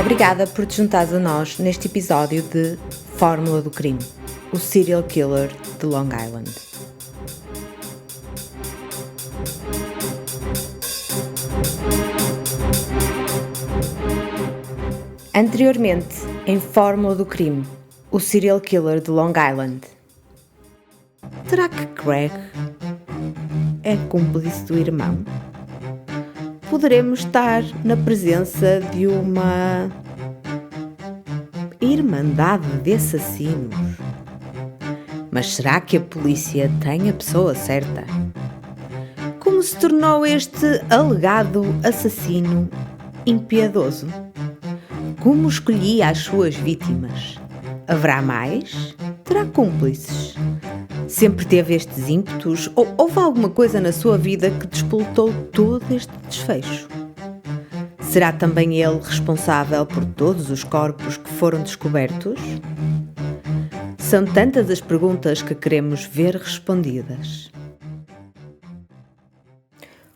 Obrigada por te juntares a nós neste episódio de Fórmula do Crime, o serial killer de Long Island. Anteriormente, em Fórmula do Crime, o serial killer de Long Island. Será que Craig é cúmplice do irmão? Poderemos estar na presença de uma irmandade de assassinos. Mas será que a polícia tem a pessoa certa? Como se tornou este alegado assassino impiedoso? Como escolhia as suas vítimas? Haverá mais? Terá cúmplices? Sempre teve estes ímpetos ou houve alguma coisa na sua vida que despoltou todo este desfecho? Será também ele responsável por todos os corpos que foram descobertos? São tantas as perguntas que queremos ver respondidas.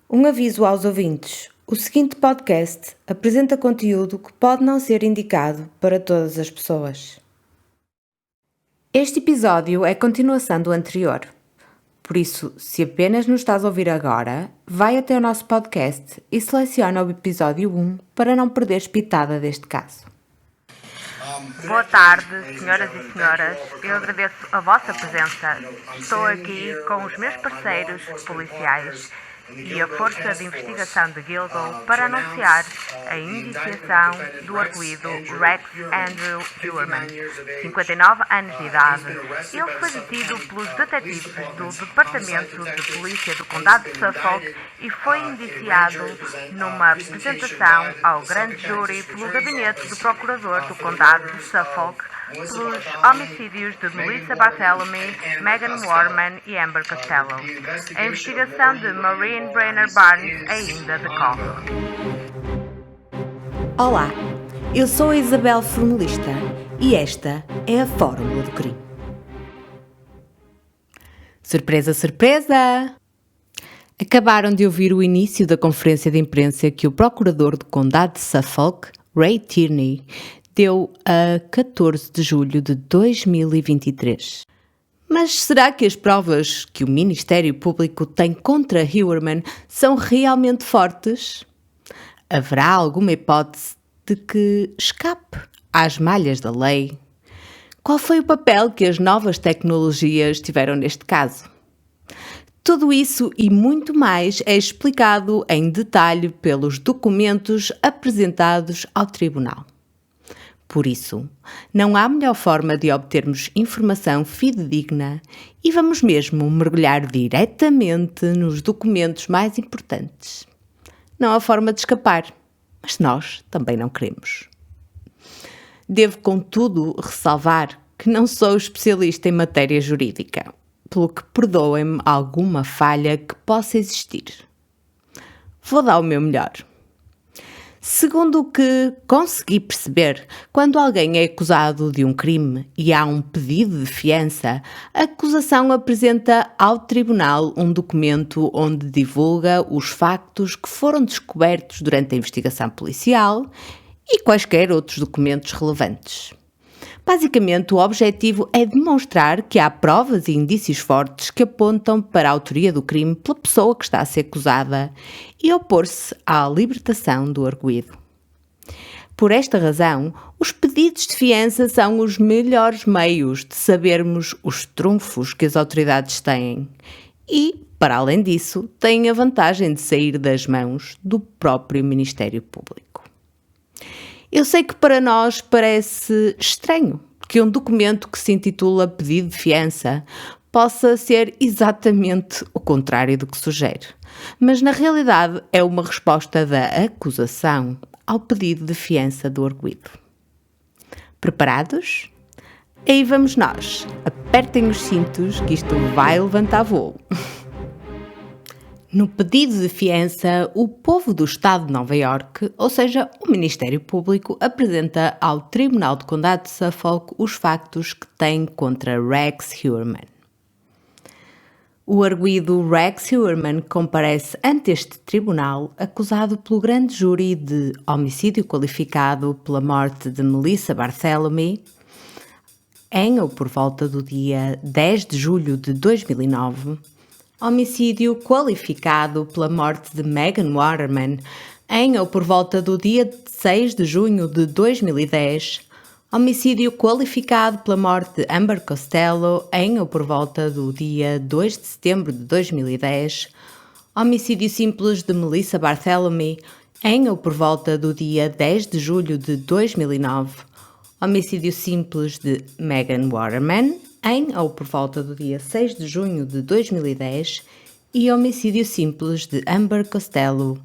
Um aviso aos ouvintes: o seguinte podcast apresenta conteúdo que pode não ser indicado para todas as pessoas. Este episódio é continuação do anterior. Por isso, se apenas nos estás a ouvir agora, vai até o nosso podcast e seleciona o episódio 1 para não perderes pitada deste caso. Boa tarde, senhoras e senhores. Eu agradeço a vossa presença. Estou aqui com os meus parceiros policiais e a Força de Investigação de Gilgo para anunciar a indiciação do arguido Rex Andrew Heuermann, 59 anos de idade. Ele foi detido pelos detetives do Departamento de Polícia do Condado de Suffolk e foi indiciado numa apresentação ao grande júri pelo Gabinete do Procurador do Condado de Suffolk pelos homicídios de Melissa Barthélemy, Megan Warman e Amber Costello. A investigação de Maureen Brenner Barnes ainda decorre. Olá, eu sou a Isabel Formalista e esta é a Fórmula do Crime. Surpresa, surpresa! Acabaram de ouvir o início da conferência de imprensa que o Procurador do Condado de Suffolk, Ray Tierney, deu a 14 de julho de 2023. Mas será que as provas que o Ministério Público tem contra Heuermann são realmente fortes? Haverá alguma hipótese de que escape às malhas da lei? Qual foi o papel que as novas tecnologias tiveram neste caso? Tudo isso e muito mais é explicado em detalhe pelos documentos apresentados ao Tribunal. Por isso, não há melhor forma de obtermos informação fidedigna e vamos mesmo mergulhar diretamente nos documentos mais importantes. Não há forma de escapar, mas nós também não queremos. Devo, contudo, ressalvar que não sou especialista em matéria jurídica, pelo que perdoem-me alguma falha que possa existir. Vou dar o meu melhor. Segundo o que consegui perceber, quando alguém é acusado de um crime e há um pedido de fiança, a acusação apresenta ao tribunal um documento onde divulga os factos que foram descobertos durante a investigação policial e quaisquer outros documentos relevantes. Basicamente, o objetivo é demonstrar que há provas e indícios fortes que apontam para a autoria do crime pela pessoa que está a ser acusada e opor-se à libertação do arguido. Por esta razão, os pedidos de fiança são os melhores meios de sabermos os trunfos que as autoridades têm e, para além disso, têm a vantagem de sair das mãos do próprio Ministério Público. Eu sei que para nós parece estranho que um documento que se intitula pedido de fiança possa ser exatamente o contrário do que sugere, mas na realidade é uma resposta da acusação ao pedido de fiança do arguido. Preparados? Aí vamos nós. Apertem os cintos que isto vai levantar voo. No pedido de fiança, o povo do Estado de Nova Iorque, ou seja, o Ministério Público, apresenta ao Tribunal do Condado de Suffolk os factos que tem contra Rex Heuermann. O arguido Rex Heuermann comparece ante este tribunal acusado pelo grande júri de homicídio qualificado pela morte de Melissa Barthélemy em ou por volta do dia 10 de julho de 2009, homicídio qualificado pela morte de Megan Waterman em ou por volta do dia 6 de junho de 2010, homicídio qualificado pela morte de Amber Costello em ou por volta do dia 2 de setembro de 2010, homicídio simples de Melissa Barthélemy em ou por volta do dia 10 de julho de 2009, homicídio simples de Megan Waterman em ou por volta do dia 6 de junho de 2010 e homicídio simples de Amber Costello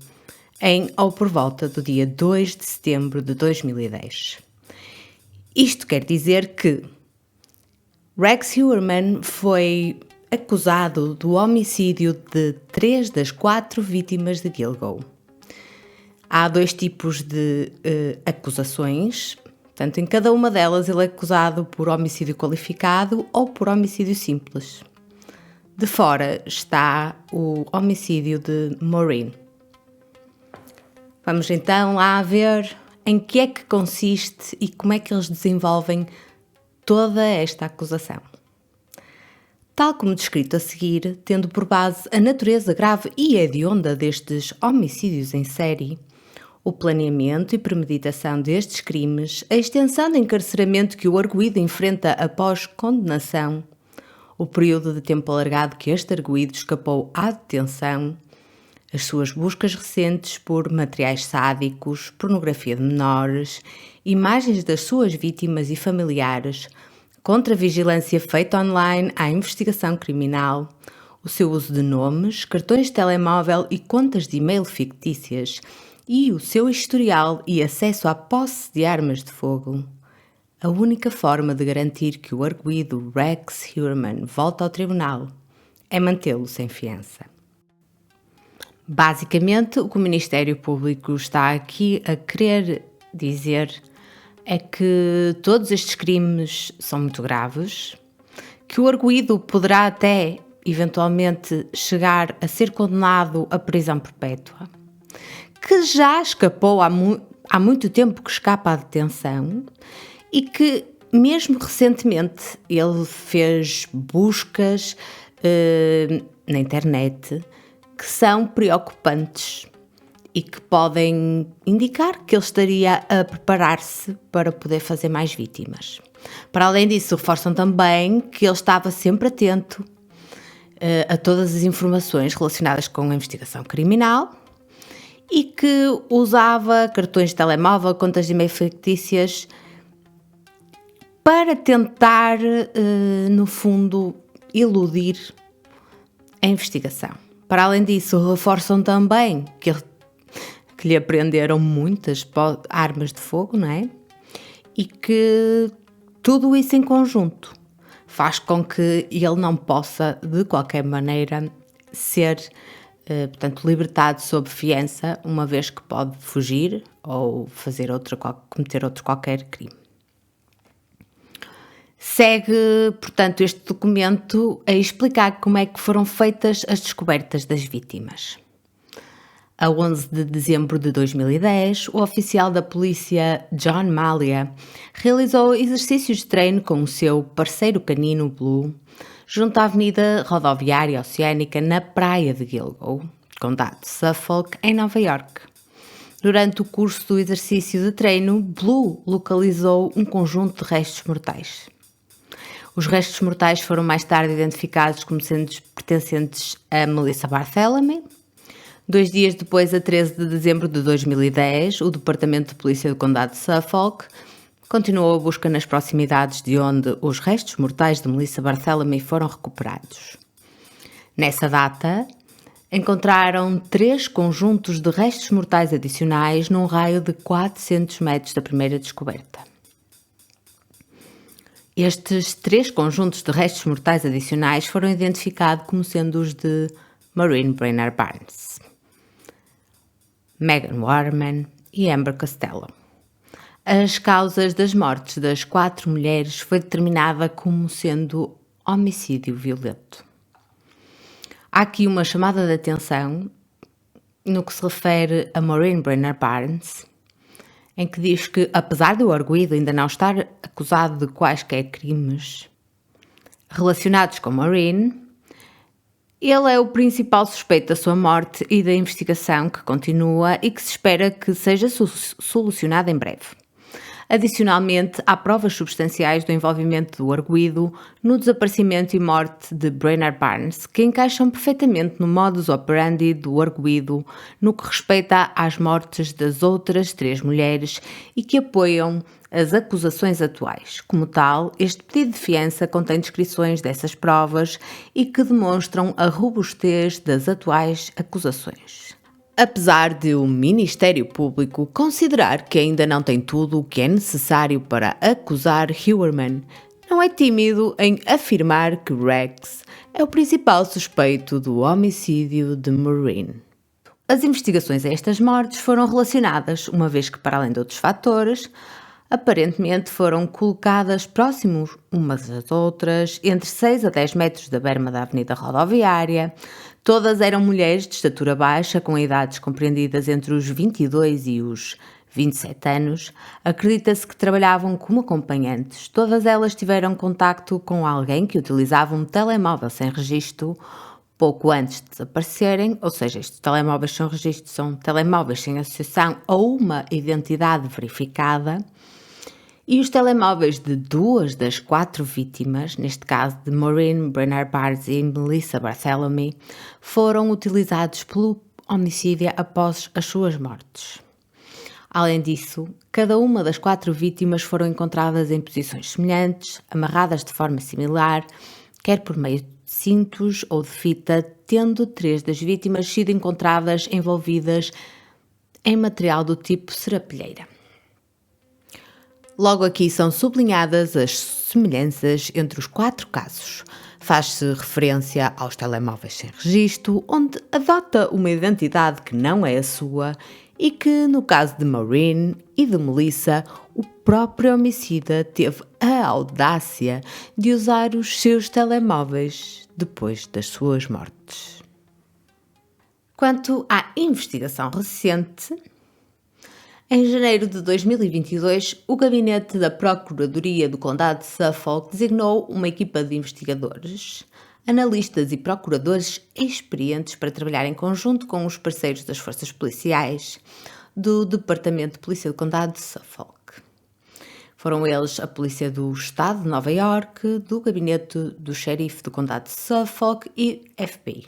em ou por volta do dia 2 de setembro de 2010. Isto quer dizer que Rex Heuermann foi acusado do homicídio de 3 das 4 vítimas de Gilgo. Há 2 tipos de acusações, portanto, em cada uma delas ele é acusado por homicídio qualificado ou por homicídio simples. De fora está o homicídio de Maureen. Vamos então lá ver em que é que consiste e como é que eles desenvolvem toda esta acusação. Tal como descrito a seguir, tendo por base a natureza grave e hedionda destes homicídios em série, o planeamento e premeditação destes crimes, a extensão de encarceramento que o arguido enfrenta após condenação, o período de tempo alargado que este arguido escapou à detenção, as suas buscas recentes por materiais sádicos, pornografia de menores, imagens das suas vítimas e familiares, contra-vigilância feita online à investigação criminal, o seu uso de nomes, cartões de telemóvel e contas de e-mail fictícias e o seu historial e acesso à posse de armas de fogo. A única forma de garantir que o arguido Rex Heuermann volta ao tribunal é mantê-lo sem fiança. Basicamente, o que o Ministério Público está aqui a querer dizer é que todos estes crimes são muito graves, que o arguido poderá até, eventualmente, chegar a ser condenado à prisão perpétua, que já escapou há muito tempo que escapa à detenção e que, mesmo recentemente, ele fez buscas na internet que são preocupantes e que podem indicar que ele estaria a preparar-se para poder fazer mais vítimas. Para além disso, reforçam também que ele estava sempre atento a todas as informações relacionadas com a investigação criminal e que usava cartões de telemóvel, contas de e-mail fictícias para tentar, no fundo, eludir a investigação. Para além disso, reforçam também que lhe apreenderam muitas armas de fogo, não é? E que tudo isso em conjunto faz com que ele não possa, de qualquer maneira, ser, portanto, libertado sob fiança, uma vez que pode fugir ou cometer outro qualquer crime. Segue, portanto, este documento a explicar como é que foram feitas as descobertas das vítimas. A 11 de dezembro de 2010, o oficial da polícia John Malia realizou exercícios de treino com o seu parceiro canino Blue junto à Avenida Rodoviária Oceânica na praia de Gilgo, condado de Suffolk, em Nova York. Durante o curso do exercício de treino, Blue localizou um conjunto de restos mortais. Os restos mortais foram mais tarde identificados como sendo pertencentes a Melissa Barthélemy. 2 dias depois, a 13 de dezembro de 2010, o Departamento de Polícia do Condado de Suffolk continuou a busca nas proximidades de onde os restos mortais de Melissa Barthélemy foram recuperados. Nessa data, encontraram 3 conjuntos de restos mortais adicionais num raio de 400 metros da primeira descoberta. Estes 3 conjuntos de restos mortais adicionais foram identificados como sendo os de Maureen Brainerd Barnes, Megan Waterman e Amber Costello. As causas das mortes das 4 mulheres foi determinada como sendo homicídio violento. Há aqui uma chamada de atenção no que se refere a Maureen Brenner Barnes, em que diz que, apesar do arguido ainda não estar acusado de quaisquer crimes relacionados com Maureen, ele é o principal suspeito da sua morte e da investigação que continua e que se espera que seja solucionada em breve. Adicionalmente, há provas substanciais do envolvimento do arguido no desaparecimento e morte de Brenner Barnes, que encaixam perfeitamente no modus operandi do arguido no que respeita às mortes das outras 3 mulheres e que apoiam as acusações atuais. Como tal, este pedido de fiança contém descrições dessas provas e que demonstram a robustez das atuais acusações. Apesar de o Ministério Público considerar que ainda não tem tudo o que é necessário para acusar Heuermann, não é tímido em afirmar que Rex é o principal suspeito do homicídio de Maureen. As investigações a estas mortes foram relacionadas, uma vez que, para além de outros fatores, aparentemente foram colocadas próximos umas às outras, entre 6 a 10 metros da berma da avenida rodoviária. Todas eram mulheres de estatura baixa, com idades compreendidas entre os 22 e os 27 anos. Acredita-se que trabalhavam como acompanhantes. Todas elas tiveram contacto com alguém que utilizava um telemóvel sem registro pouco antes de desaparecerem, ou seja, estes telemóveis sem registro são telemóveis sem associação a uma identidade verificada. E os telemóveis de 2 das 4 vítimas, neste caso de Maureen Brenner Barnes e Melissa Bartholomew, foram utilizados pelo homicida após as suas mortes. Além disso, cada uma das 4 vítimas foram encontradas em posições semelhantes, amarradas de forma similar, quer por meio de cintos ou de fita, tendo 3 das vítimas sido encontradas envolvidas em material do tipo serapilheira. Logo aqui são sublinhadas as semelhanças entre os 4 casos. Faz-se referência aos telemóveis sem registro, onde adota uma identidade que não é a sua e que, no caso de Maureen e de Melissa, o próprio homicida teve a audácia de usar os seus telemóveis depois das suas mortes. Quanto à investigação recente, em janeiro de 2022, o gabinete da Procuradoria do Condado de Suffolk designou uma equipa de investigadores, analistas e procuradores experientes para trabalhar em conjunto com os parceiros das forças policiais do Departamento de Polícia do Condado de Suffolk. Foram eles a Polícia do Estado de Nova Iorque, do Gabinete do Xerife do Condado de Suffolk e FBI.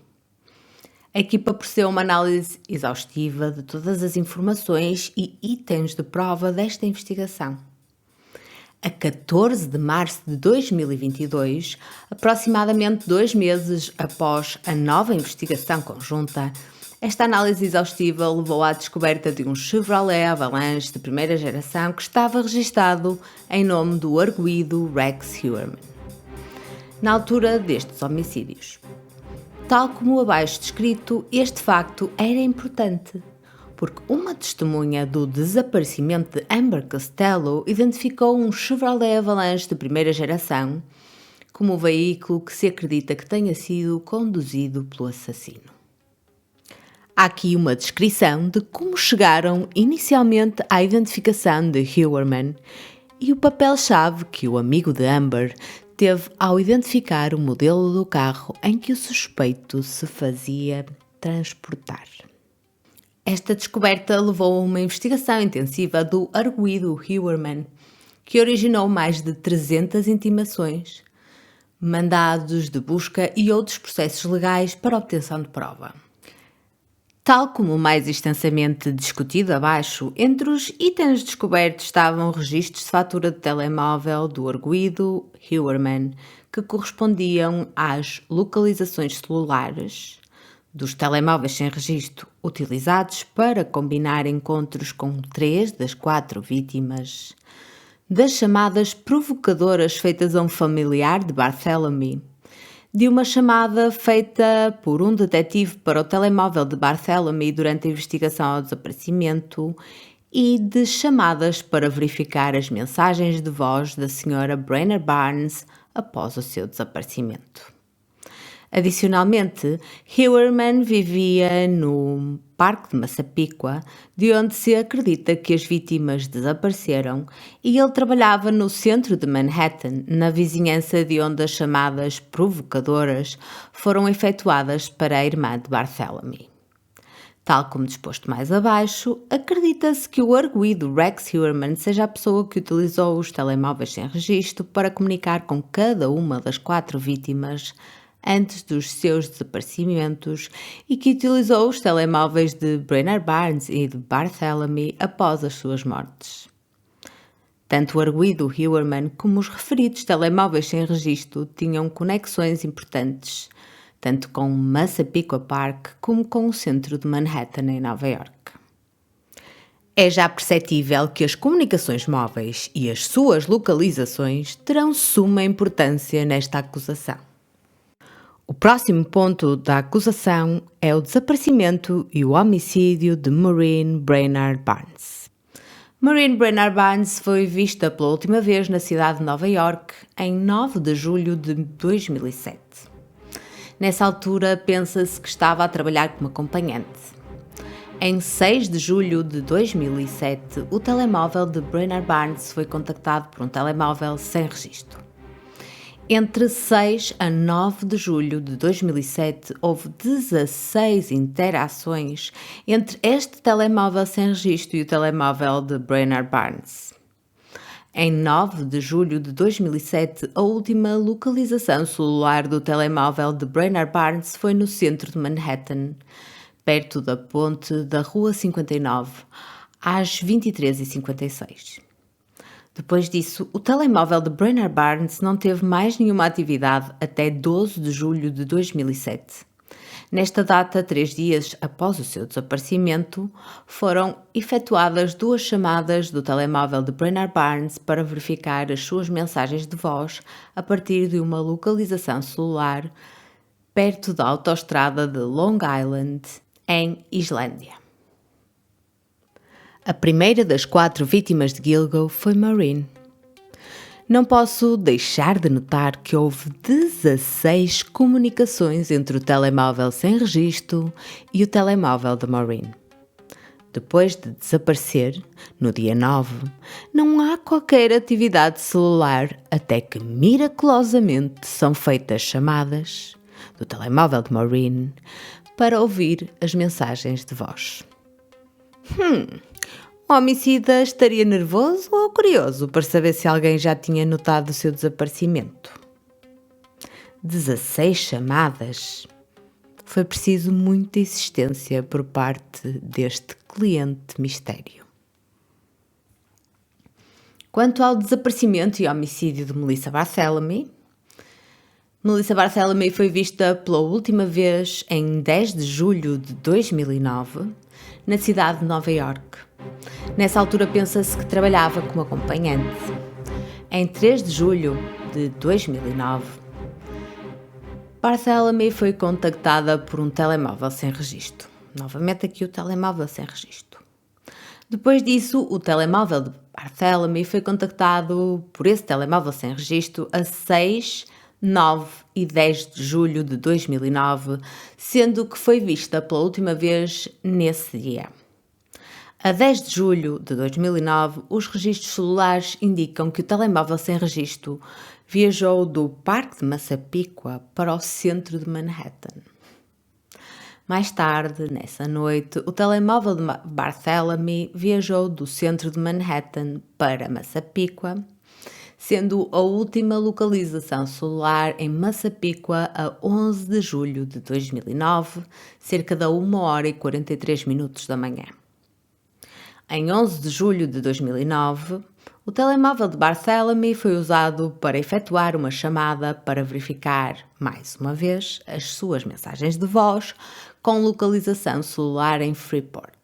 A equipa procedeu uma análise exaustiva de todas as informações e itens de prova desta investigação. A 14 de março de 2022, aproximadamente 2 meses após a nova investigação conjunta, esta análise exaustiva levou à descoberta de um Chevrolet Avalanche de primeira geração que estava registado em nome do arguido Rex Heuermann, na altura destes homicídios. Tal como abaixo descrito, este facto era importante, porque uma testemunha do desaparecimento de Amber Costello identificou um Chevrolet Avalanche de primeira geração como o veículo que se acredita que tenha sido conduzido pelo assassino. Há aqui uma descrição de como chegaram inicialmente à identificação de Heuermann e o papel-chave que o amigo de Amber teve ao identificar o modelo do carro em que o suspeito se fazia transportar. Esta descoberta levou a uma investigação intensiva do arguido Heuermann, que originou mais de 300 intimações, mandados de busca e outros processos legais para obtenção de prova. Tal como mais extensamente discutido abaixo, entre os itens descobertos estavam registros de fatura de telemóvel do arguido Heuermann, que correspondiam às localizações celulares dos telemóveis sem registro utilizados para combinar encontros com 3 das 4 vítimas, das chamadas provocadoras feitas a um familiar de Bartholomew, de uma chamada feita por um detetive para o telemóvel de Bartholomew durante a investigação ao desaparecimento e de chamadas para verificar as mensagens de voz da Sra. Brenner Barnes após o seu desaparecimento. Adicionalmente, Hillerman vivia no Parque de Massapequa, de onde se acredita que as vítimas desapareceram, e ele trabalhava no centro de Manhattan, na vizinhança de onde as chamadas provocadoras foram efetuadas para a irmã de Barthélemy. Tal como disposto mais abaixo, acredita-se que o arguido Rex Heuermann seja a pessoa que utilizou os telemóveis sem registro para comunicar com cada uma das 4 vítimas antes dos seus desaparecimentos e que utilizou os telemóveis de Brainard Barnes e de Barthélemy após as suas mortes. Tanto o arguido Heuermann como os referidos telemóveis sem registro tinham conexões importantes, tanto com Massapequa Park como com o centro de Manhattan, em Nova York. É já perceptível que as comunicações móveis e as suas localizações terão suma importância nesta acusação. O próximo ponto da acusação é o desaparecimento e o homicídio de Maureen Brainard Barnes. Maureen Brainard Barnes foi vista pela última vez na cidade de Nova York em 9 de julho de 2007. Nessa altura, pensa-se que estava a trabalhar como acompanhante. Em 6 de julho de 2007, o telemóvel de Brainard Barnes foi contactado por um telemóvel sem registro. Entre 6 a 9 de julho de 2007, houve 16 interações entre este telemóvel sem registro e o telemóvel de Brainard Barnes. Em 9 de julho de 2007, a última localização celular do telemóvel de Brainard Barnes foi no centro de Manhattan, perto da ponte da Rua 59, às 23h56. Depois disso, o telemóvel de Brainard Barnes não teve mais nenhuma atividade até 12 de julho de 2007. Nesta data, 3 dias após o seu desaparecimento, foram efetuadas 2 chamadas do telemóvel de Brainard Barnes para verificar as suas mensagens de voz a partir de uma localização celular perto da autoestrada de Long Island, em Islândia. A primeira das 4 vítimas de Gilgo foi Maureen. Não posso deixar de notar que houve 16 comunicações entre o telemóvel sem registro e o telemóvel de Maureen. Depois de desaparecer, no dia 9, não há qualquer atividade celular até que miraculosamente são feitas chamadas do telemóvel de Maureen para ouvir as mensagens de voz. O homicida estaria nervoso ou curioso para saber se alguém já tinha notado o seu desaparecimento? 16 chamadas. Foi preciso muita insistência por parte deste cliente mistério. Quanto ao desaparecimento e homicídio de Melissa Barthélemy, Melissa Barthélemy foi vista pela última vez em 10 de julho de 2009, na cidade de Nova York. Nessa altura pensa-se que trabalhava como acompanhante. Em 3 de julho de 2009, Barthélemy foi contactada por um telemóvel sem registro. Novamente aqui o telemóvel sem registro. Depois disso, o telemóvel de Barthélemy foi contactado por esse telemóvel sem registro a 6, 9 e 10 de julho de 2009, sendo que foi vista pela última vez nesse dia. A 10 de julho de 2009, os registros celulares indicam que o telemóvel sem registro viajou do Parque de Massapequa para o centro de Manhattan. Mais tarde, nessa noite, o telemóvel de Barthélemy viajou do centro de Manhattan para Massapequa, sendo a última localização celular em Massapequa a 11 de julho de 2009, cerca da 1h43 da manhã. Em 11 de julho de 2009, o telemóvel de Barthélemy foi usado para efetuar uma chamada para verificar, mais uma vez, as suas mensagens de voz com localização celular em Freeport.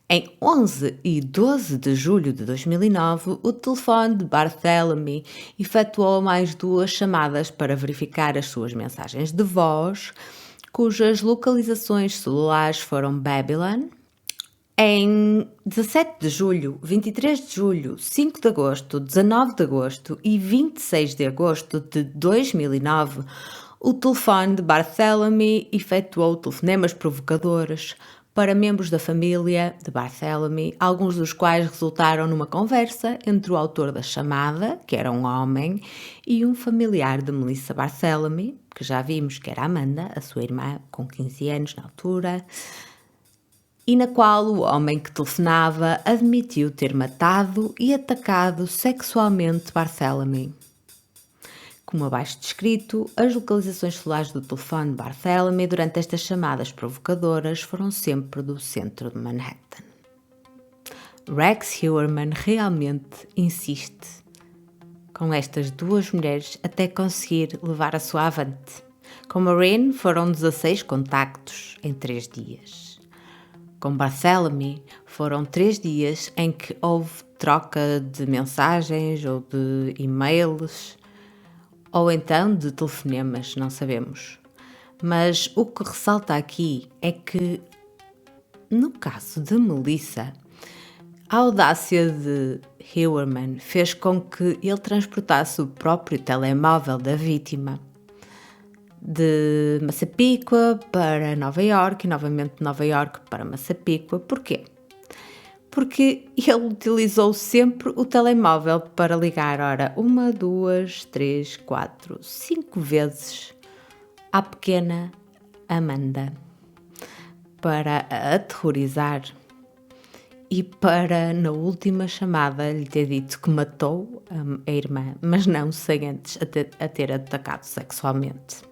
Em 11 e 12 de julho de 2009, o telefone de Barthélemy efetuou mais 2 chamadas para verificar as suas mensagens de voz, cujas localizações celulares foram Babylon. Em 17 de julho, 23 de julho, 5 de agosto, 19 de agosto e 26 de agosto de 2009, O telefone de Barthélemy efetuou telefonemas provocadores para membros da família de Barthélemy, alguns dos quais resultaram numa conversa entre o autor da chamada, que era um homem, e um familiar de Melissa Barthélemy, que já vimos que era Amanda, a sua irmã, com 15 anos na altura, e na qual o homem que telefonava admitiu ter matado e atacado sexualmente Barthélemy. Como abaixo descrito, as localizações celulares do telefone de Barthélemy durante estas chamadas provocadoras foram sempre do centro de Manhattan. Rex Heuermann realmente insiste com estas duas mulheres até conseguir levar a sua avante. Com Maureen foram 16 contactos em 3 dias. Com Barthélemy foram 3 dias em que houve troca de mensagens ou de e-mails, ou então de telefonemas, não sabemos. Mas o que ressalta aqui é que, no caso de Melissa, a audácia de Heuermann fez com que ele transportasse o próprio telemóvel da vítima de Massapequa para Nova Iorque e novamente de Nova Iorque para Massapequa. Porquê? Porque ele utilizou sempre o telemóvel para ligar, 1, 2, 3, 4, 5 vezes à pequena Amanda para a aterrorizar e para, na última chamada, lhe ter dito que matou a irmã, mas não sem antes a ter atacado sexualmente.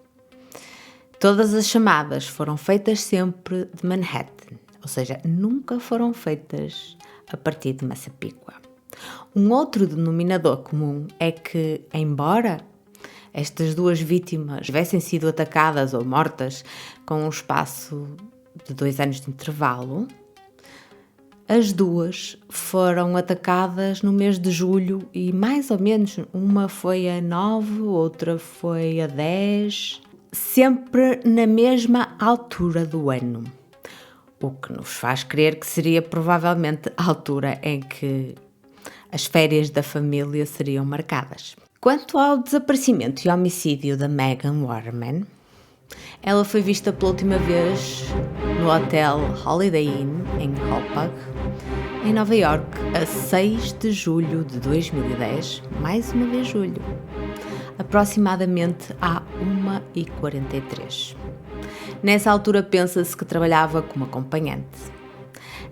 Todas as chamadas foram feitas sempre de Manhattan, ou seja, nunca foram feitas a partir de Massapequa. Um outro denominador comum é que, embora estas duas vítimas tivessem sido atacadas ou mortas com um espaço de 2 anos de intervalo, as duas foram atacadas no mês de julho e mais ou menos uma foi a 9, outra foi a 10, sempre na mesma altura do ano. O que nos faz crer que seria provavelmente a altura em que as férias da família seriam marcadas. Quanto ao desaparecimento e homicídio da Megan Waterman, ela foi vista pela última vez no hotel Holiday Inn em Hauppauge, em Nova Iorque, a 6 de julho de 2010, mais uma vez julho, aproximadamente à 1h43. Nessa altura pensa-se que trabalhava como acompanhante.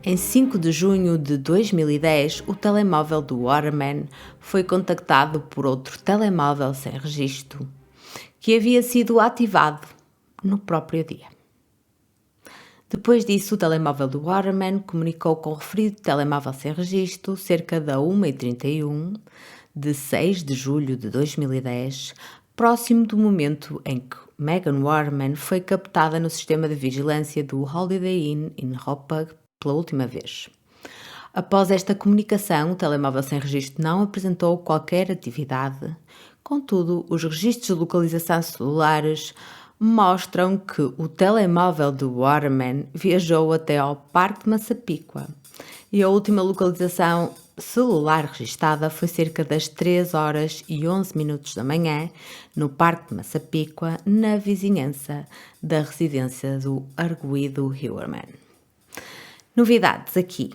Em 5 de junho de 2010, o telemóvel do Waterman foi contactado por outro telemóvel sem registro, que havia sido ativado no próprio dia. Depois disso, o telemóvel do Waterman comunicou com o referido telemóvel sem registro cerca da 1h31 de 6 de julho de 2010, próximo do momento em que Megan Waterman foi captada no sistema de vigilância do Holiday Inn em Hauppauge pela última vez. Após esta comunicação, o telemóvel sem registro não apresentou qualquer atividade. Contudo, os registros de localização celulares mostram que o telemóvel de Waterman viajou até ao Parque de Massapequa e a última localização celular registada foi cerca das 3h11 da manhã no Parque de Massapequa, na vizinhança da residência do arguido Heuermann. Novidades aqui.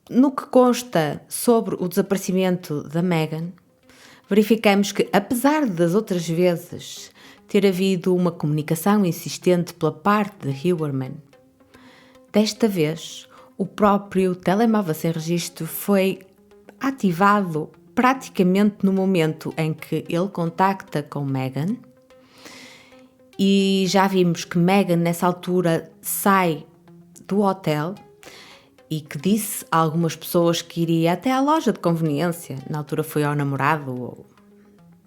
No que consta sobre o desaparecimento da Megan, verificamos que, apesar das outras vezes ter havido uma comunicação insistente pela parte de Heuermann, desta vez o próprio telemóvel sem registro foi ativado praticamente no momento em que ele contacta com Megan, e já vimos que Megan nessa altura sai do hotel e que disse a algumas pessoas que iria até à loja de conveniência, na altura foi ao namorado ou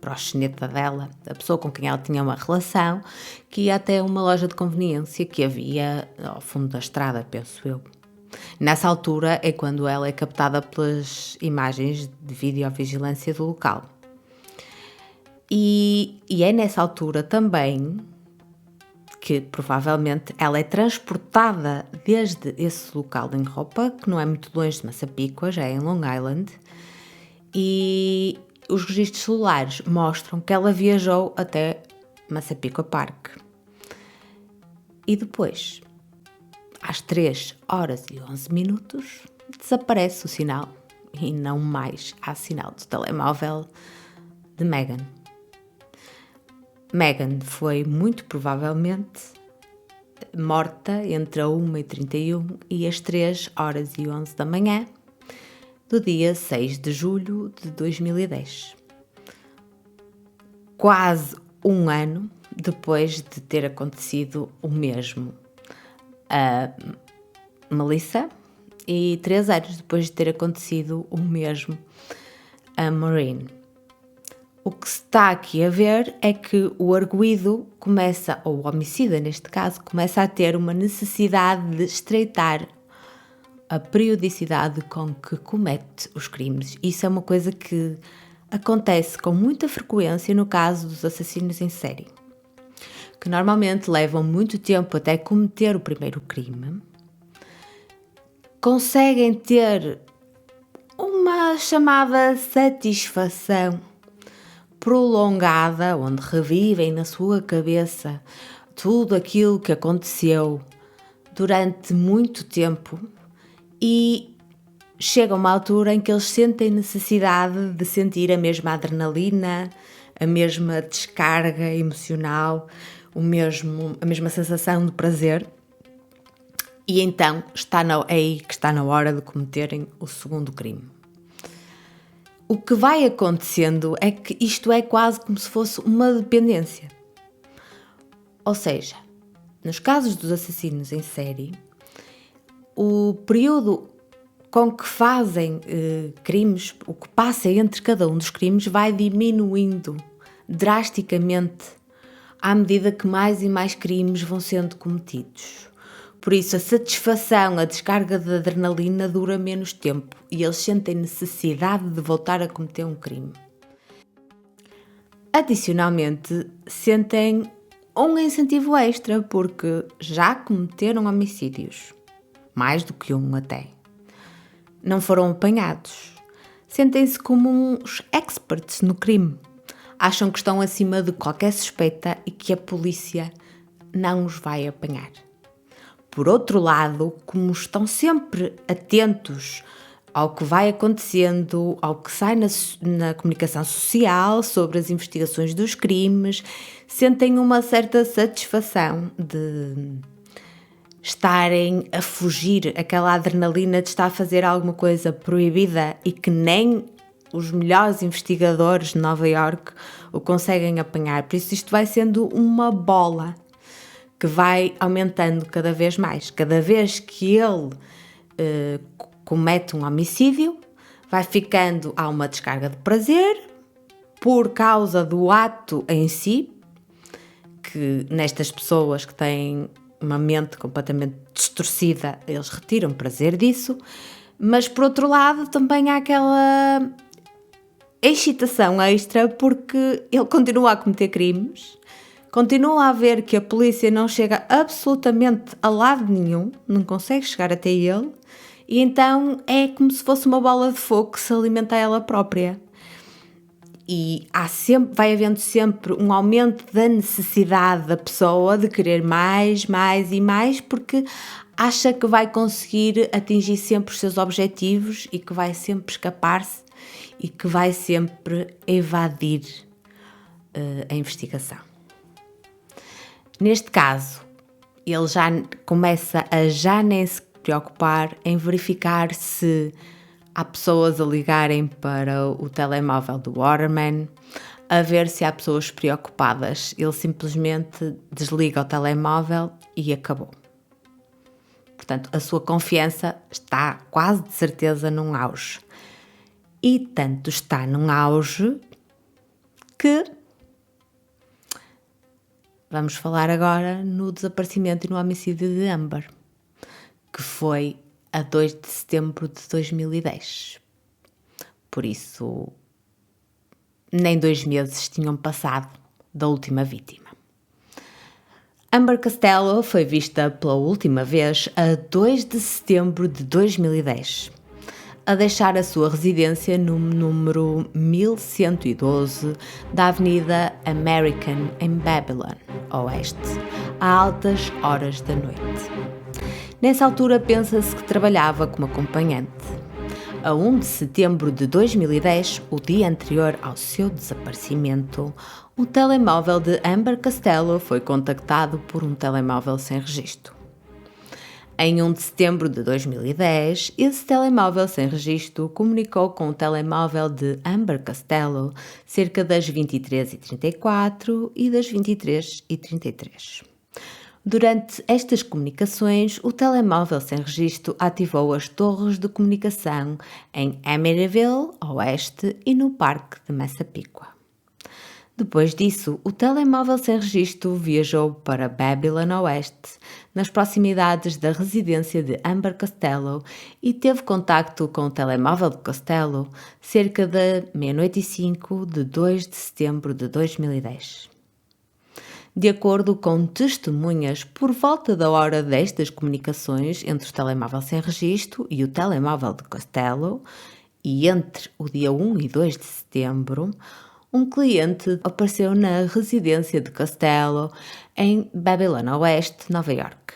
proxeneta dela, a pessoa com quem ela tinha uma relação, que ia até uma loja de conveniência que havia ao fundo da estrada, penso eu. Nessa altura é quando ela é captada pelas imagens de videovigilância do local. E é nessa altura também que provavelmente ela é transportada desde esse local em Hauppauge, que não é muito longe de Massapequa, já é em Long Island, e os registros celulares mostram que ela viajou até Massapequa Park. E depois, às 3h11, desaparece o sinal e não mais há sinal do telemóvel de Meghan. Meghan foi muito provavelmente morta entre a 1h31 e as 3h11 da manhã do dia 6 de julho de 2010. Quase um ano depois de ter acontecido o mesmo a Melissa e 3 anos depois de ter acontecido o mesmo a Maureen. O que se está aqui a ver é que o arguido começa, ou o homicida neste caso, começa a ter uma necessidade de estreitar a periodicidade com que comete os crimes. Isso é uma coisa que acontece com muita frequência no caso dos assassinos em série, que normalmente levam muito tempo até cometer o primeiro crime, conseguem ter uma chamada satisfação prolongada, onde revivem na sua cabeça tudo aquilo que aconteceu durante muito tempo e chega uma altura em que eles sentem necessidade de sentir a mesma adrenalina, a mesma descarga emocional, a mesma sensação de prazer, e então é aí que está na hora de cometerem o segundo crime. O que vai acontecendo é que isto é quase como se fosse uma dependência. Ou seja, nos casos dos assassinos em série, o período com que fazem crimes, o que passa entre cada um dos crimes, vai diminuindo drasticamente à medida que mais e mais crimes vão sendo cometidos. Por isso, a satisfação, a descarga de adrenalina dura menos tempo e eles sentem necessidade de voltar a cometer um crime. Adicionalmente, sentem um incentivo extra porque já cometeram homicídios, mais do que um até. Não foram apanhados. Sentem-se como uns experts no crime. Acham que estão acima de qualquer suspeita e que a polícia não os vai apanhar. Por outro lado, como estão sempre atentos ao que vai acontecendo, ao que sai na comunicação social sobre as investigações dos crimes, sentem uma certa satisfação de estarem a fugir, aquela adrenalina de estar a fazer alguma coisa proibida e que nem os melhores investigadores de Nova Iorque o conseguem apanhar. Por isso isto vai sendo uma bola que vai aumentando cada vez mais. Cada vez que ele comete um homicídio, vai ficando a uma descarga de prazer por causa do ato em si, que nestas pessoas que têm uma mente completamente distorcida, eles retiram prazer disso, mas por outro lado também há aquela excitação extra porque ele continua a cometer crimes, continua a ver que a polícia não chega absolutamente a lado nenhum, não consegue chegar até ele, e então é como se fosse uma bola de fogo que se alimenta a ela própria. E vai havendo sempre um aumento da necessidade da pessoa de querer mais e mais, porque acha que vai conseguir atingir sempre os seus objetivos e que vai sempre escapar-se e que vai sempre evadir a investigação. Neste caso, ele já começa a já nem se preocupar em verificar se há pessoas a ligarem para o telemóvel do Waterman, a ver se há pessoas preocupadas. Ele simplesmente desliga o telemóvel e acabou. Portanto, a sua confiança está quase de certeza num auge. E tanto está num auge que vamos falar agora no desaparecimento e no homicídio de Amber, que foi a 2 de setembro de 2010. Por isso, nem 2 meses tinham passado da última vítima. Amber Costello foi vista pela última vez a 2 de setembro de 2010. a deixar a sua residência no número 1112 da Avenida American em Babylon, Oeste, a altas horas da noite. Nessa altura pensa-se que trabalhava como acompanhante. A 1 de setembro de 2010, o dia anterior ao seu desaparecimento, o telemóvel de Amber Costello foi contactado por um telemóvel sem registro. Em 1 de setembro de 2010, esse telemóvel sem registro comunicou com o telemóvel de Amber Costello cerca das 23h34 e das 23h33. Durante estas comunicações, o telemóvel sem registro ativou as torres de comunicação em Amityville, Oeste, e no Parque de Massapequa. Depois disso, o telemóvel sem registro viajou para Babylon Oeste, nas proximidades da residência de Amber Costello, e teve contacto com o telemóvel de Costello cerca da 00:05 de 2 de setembro de 2010. De acordo com testemunhas, por volta da hora destas comunicações entre o telemóvel sem registro e o telemóvel de Costello, e entre o dia 1 e 2 de setembro, um cliente apareceu na residência de Costello em Babylon Oeste, Nova York.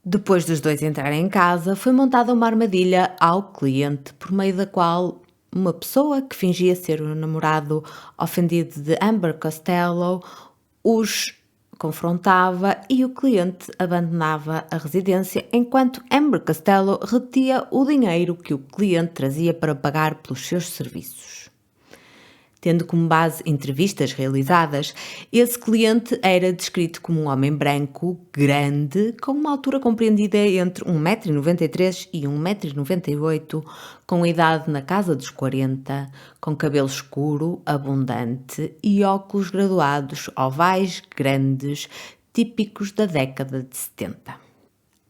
Depois dos dois entrarem em casa, foi montada uma armadilha ao cliente, por meio da qual uma pessoa que fingia ser o namorado ofendido de Amber Costello os confrontava e o cliente abandonava a residência enquanto Amber Costello retia o dinheiro que o cliente trazia para pagar pelos seus serviços. Tendo como base entrevistas realizadas, esse cliente era descrito como um homem branco, grande, com uma altura compreendida entre 1,93 m e 1,98 m, com idade na casa dos 40, com cabelo escuro, abundante e óculos graduados ovais grandes, típicos da década de 70.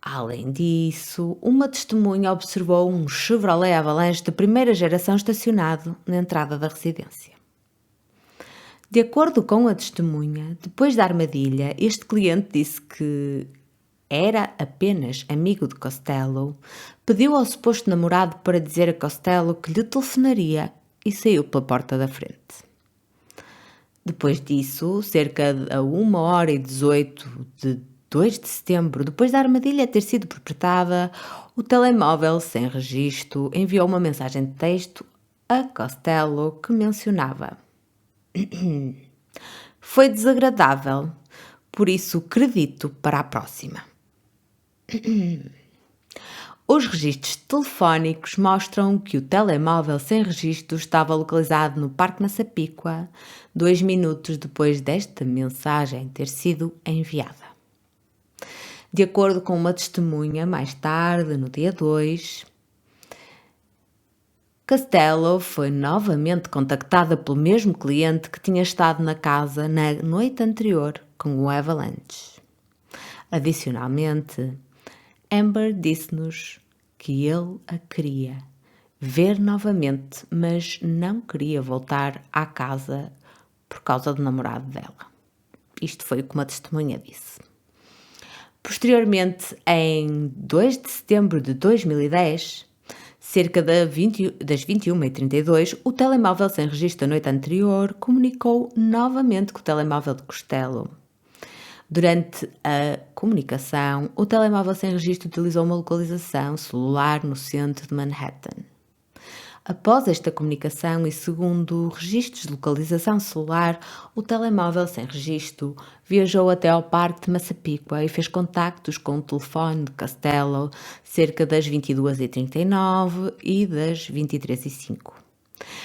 Além disso, uma testemunha observou um Chevrolet Avalanche de primeira geração estacionado na entrada da residência. De acordo com a testemunha, depois da armadilha, este cliente disse que era apenas amigo de Costello, pediu ao suposto namorado para dizer a Costello que lhe telefonaria e saiu pela porta da frente. Depois disso, cerca de 1h18 de 2 de setembro, depois da armadilha ter sido perpetrada, o telemóvel sem registro enviou uma mensagem de texto a Costello que mencionava: "Foi desagradável, por isso acredito para a próxima." Os registros telefónicos mostram que o telemóvel sem registro estava localizado no Parque Massapequa 2 minutos depois desta mensagem ter sido enviada. De acordo com uma testemunha, mais tarde, no dia 2, Costello foi novamente contactada pelo mesmo cliente que tinha estado na casa na noite anterior com o Avalanche. Adicionalmente, Amber disse-nos que ele a queria ver novamente, mas não queria voltar à casa por causa do namorado dela. Isto foi o que uma testemunha disse. Posteriormente, em 2 de setembro de 2010, cerca das 21h32, o telemóvel sem registro da noite anterior comunicou novamente com o telemóvel de Costello. Durante a comunicação, o telemóvel sem registro utilizou uma localização celular no centro de Manhattan. Após esta comunicação e segundo registros de localização celular, o telemóvel sem registro viajou até ao Parque de Massapequa e fez contactos com o telefone de Costello cerca das 22h39 e das 23h05.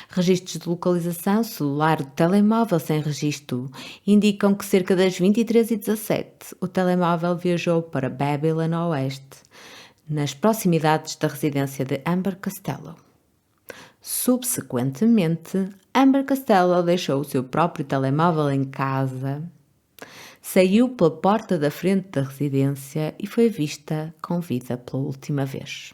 Registros de localização celular do telemóvel sem registro indicam que cerca das 23h17 o telemóvel viajou para Babylon Oeste, nas proximidades da residência de Amber Costello. Subsequentemente, Amber Costello deixou o seu próprio telemóvel em casa, saiu pela porta da frente da residência e foi vista com vida pela última vez.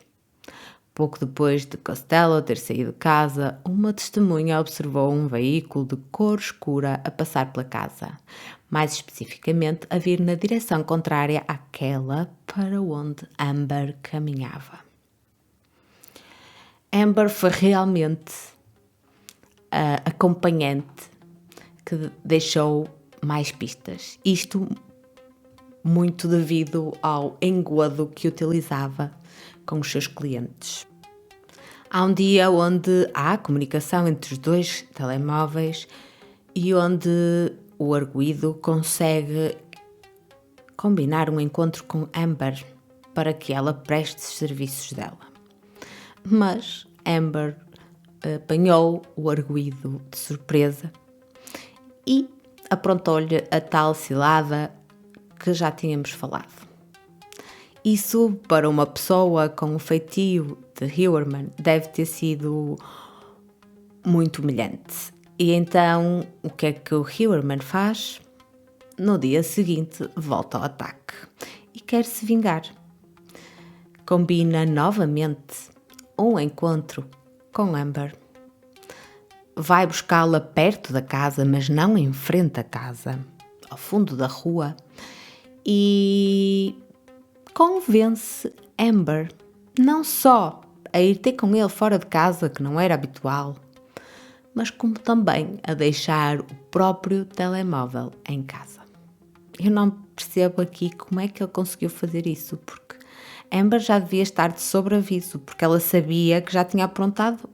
Pouco depois de Costello ter saído de casa, uma testemunha observou um veículo de cor escura a passar pela casa, mais especificamente a vir na direção contrária àquela para onde Amber caminhava. Amber foi realmente a acompanhante que deixou mais pistas. Isto muito devido ao engodo que utilizava com os seus clientes. Há um dia onde há comunicação entre os dois telemóveis e onde o arguido consegue combinar um encontro com Amber para que ela preste os serviços dela. Mas Amber apanhou o arguido de surpresa e aprontou-lhe a tal cilada que já tínhamos falado. Isso, para uma pessoa com o feitio de Huerman, deve ter sido muito humilhante. E então, o que é que o Huerman faz? No dia seguinte, volta ao ataque e quer se vingar. Combina novamente um encontro com Amber. Vai buscá-la perto da casa, mas não em frente à casa, ao fundo da rua, e convence Amber não só a ir ter com ele fora de casa, que não era habitual, mas como também a deixar o próprio telemóvel em casa. Eu não percebo aqui como é que ele conseguiu fazer isso, porque Amber já devia estar de sobreaviso, porque ela sabia que já tinha aprontado.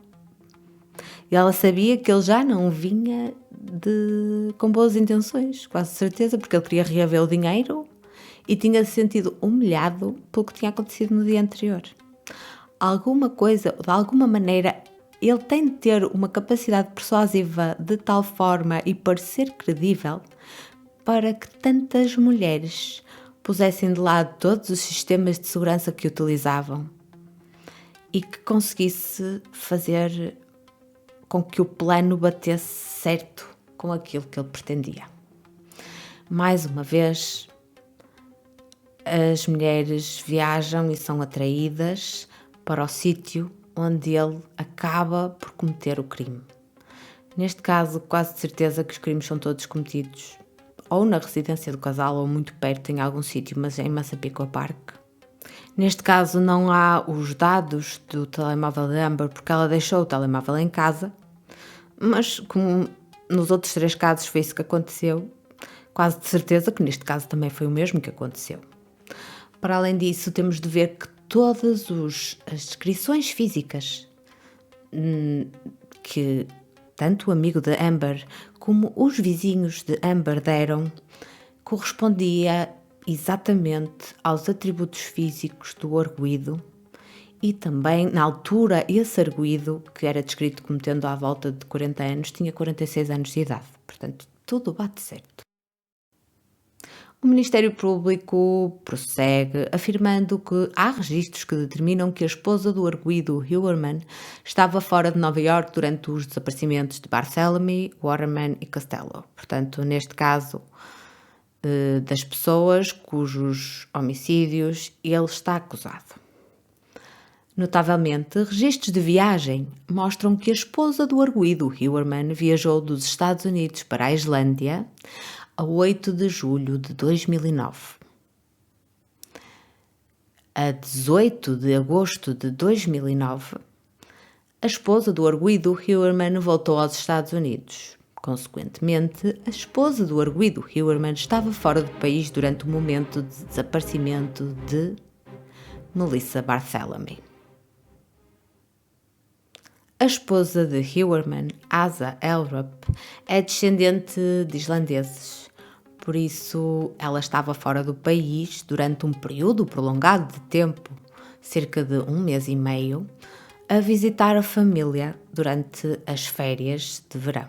E ela sabia que ele já não vinha com boas intenções, quase certeza, porque ele queria reaver o dinheiro e tinha se sentido humilhado pelo que tinha acontecido no dia anterior. Alguma coisa, de alguma maneira, ele tem de ter uma capacidade persuasiva de tal forma e parecer credível para que tantas mulheres pusessem de lado todos os sistemas de segurança que utilizavam e que conseguisse fazer com que o plano batesse certo com aquilo que ele pretendia. Mais uma vez, as mulheres viajam e são atraídas para o sítio onde ele acaba por cometer o crime. Neste caso, quase de certeza que os crimes são todos cometidos ou na residência do casal ou muito perto em algum sítio, mas em Massapequa Park. Neste caso não há os dados do telemóvel de Amber porque ela deixou o telemóvel em casa, mas como nos outros 3 casos foi isso que aconteceu, quase de certeza que neste caso também foi o mesmo que aconteceu. Para além disso, temos de ver que todas as descrições físicas que tanto o amigo de Amber como os vizinhos de Amber deram correspondia exatamente aos atributos físicos do arguido e também, na altura, esse arguido, que era descrito como tendo à volta de 40 anos, tinha 46 anos de idade. Portanto, tudo bate certo. O Ministério Público prossegue afirmando que há registros que determinam que a esposa do arguido Huerman estava fora de Nova Iorque durante os desaparecimentos de Barthélemy, Waterman e Costello. Portanto, neste caso, das pessoas cujos homicídios ele está acusado. Notavelmente, registros de viagem mostram que a esposa do arguido Huerman viajou dos Estados Unidos para a Islândia a 8 de julho de 2009. A 18 de agosto de 2009, a esposa do arguido Huerman voltou aos Estados Unidos. Consequentemente, a esposa do arguido Huerman estava fora do país durante o momento de desaparecimento de Melissa Barthélemy. A esposa de Huerman, Asa Elrup, é descendente de islandeses. Por isso, ela estava fora do país durante um período prolongado de tempo, cerca de 1 mês e meio, a visitar a família durante as férias de verão.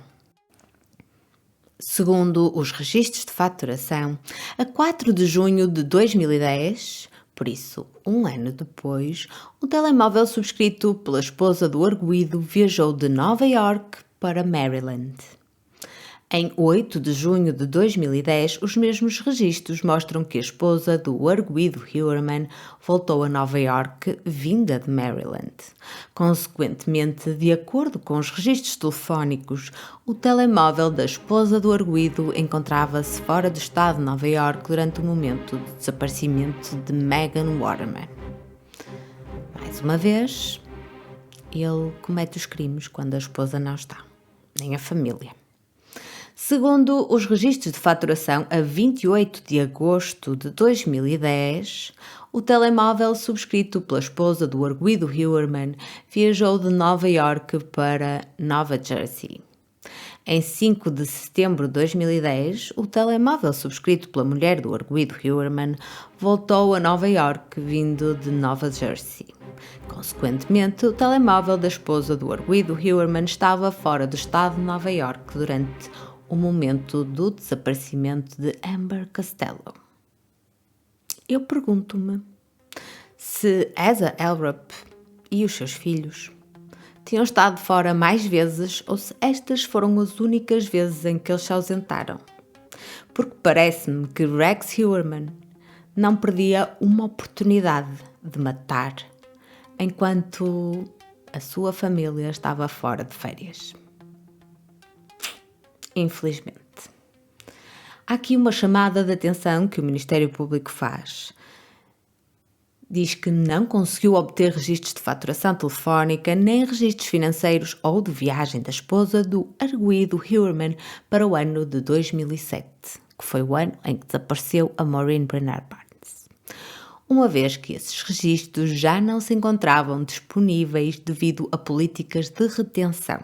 Segundo os registros de faturação, a 4 de junho de 2010, por isso, 1 ano depois, o telemóvel subscrito pela esposa do arguido viajou de Nova Iorque para Maryland. Em 8 de junho de 2010, os mesmos registros mostram que a esposa do arguido Huerman voltou a Nova Iorque, vinda de Maryland. Consequentemente, de acordo com os registros telefónicos, o telemóvel da esposa do arguido encontrava-se fora do estado de Nova Iorque durante o momento do desaparecimento de Megan Waterman. Mais uma vez, Ele comete os crimes quando a esposa não está, nem a família. Segundo os registros de faturação, a 28 de agosto de 2010, o telemóvel subscrito pela esposa do arguido Huerman viajou de Nova York para Nova Jersey. Em 5 de setembro de 2010, o telemóvel subscrito pela mulher do arguido Huerman voltou a Nova York, vindo de Nova Jersey. Consequentemente, o telemóvel da esposa do arguido Huerman estava fora do estado de Nova York durante o momento do desaparecimento de Amber Costello. Eu pergunto-me se Asa Elrup e os seus filhos tinham estado fora mais vezes ou se estas foram as únicas vezes em que eles se ausentaram. Porque parece-me que Rex Huerman não perdia uma oportunidade de matar enquanto a sua família estava fora de férias. Infelizmente. Há aqui uma chamada de atenção que o Ministério Público faz. Diz que não conseguiu obter registros de faturação telefónica nem registros financeiros ou de viagem da esposa do arguido Huerman para o ano de 2007, que foi o ano em que desapareceu a Maureen Brainard Barnes, uma vez que esses registros já não se encontravam disponíveis devido a políticas de retenção.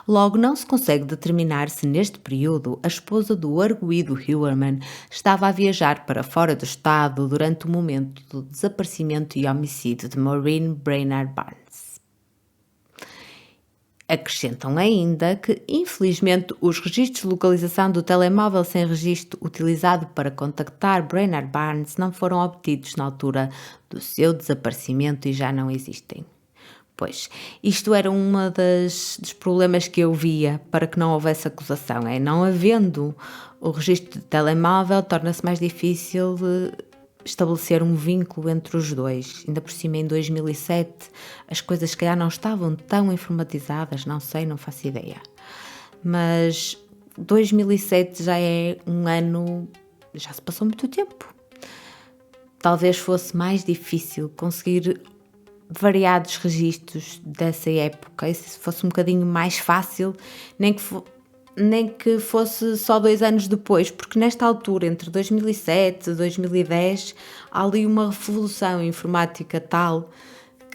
Logo, não se consegue determinar se neste período a esposa do arguido Huerman estava a viajar para fora do estado durante o momento do desaparecimento e homicídio de Maureen Brainard Barnes. Acrescentam ainda que, infelizmente, os registros de localização do telemóvel sem registro utilizado para contactar Brainard Barnes não foram obtidos na altura do seu desaparecimento e já não existem. Pois, isto era um dos problemas que eu via para que não houvesse acusação. Não havendo o registro de telemóvel, torna-se mais difícil estabelecer um vínculo entre os dois. Ainda por cima, em 2007, as coisas se calhar não estavam tão informatizadas, não sei, não faço ideia. Mas 2007 já é um ano, já se passou muito tempo. Talvez fosse mais difícil conseguir variados registros dessa época, e se fosse um bocadinho mais fácil, nem que fosse só 2 anos depois, porque nesta altura, entre 2007 e 2010, há ali uma revolução informática tal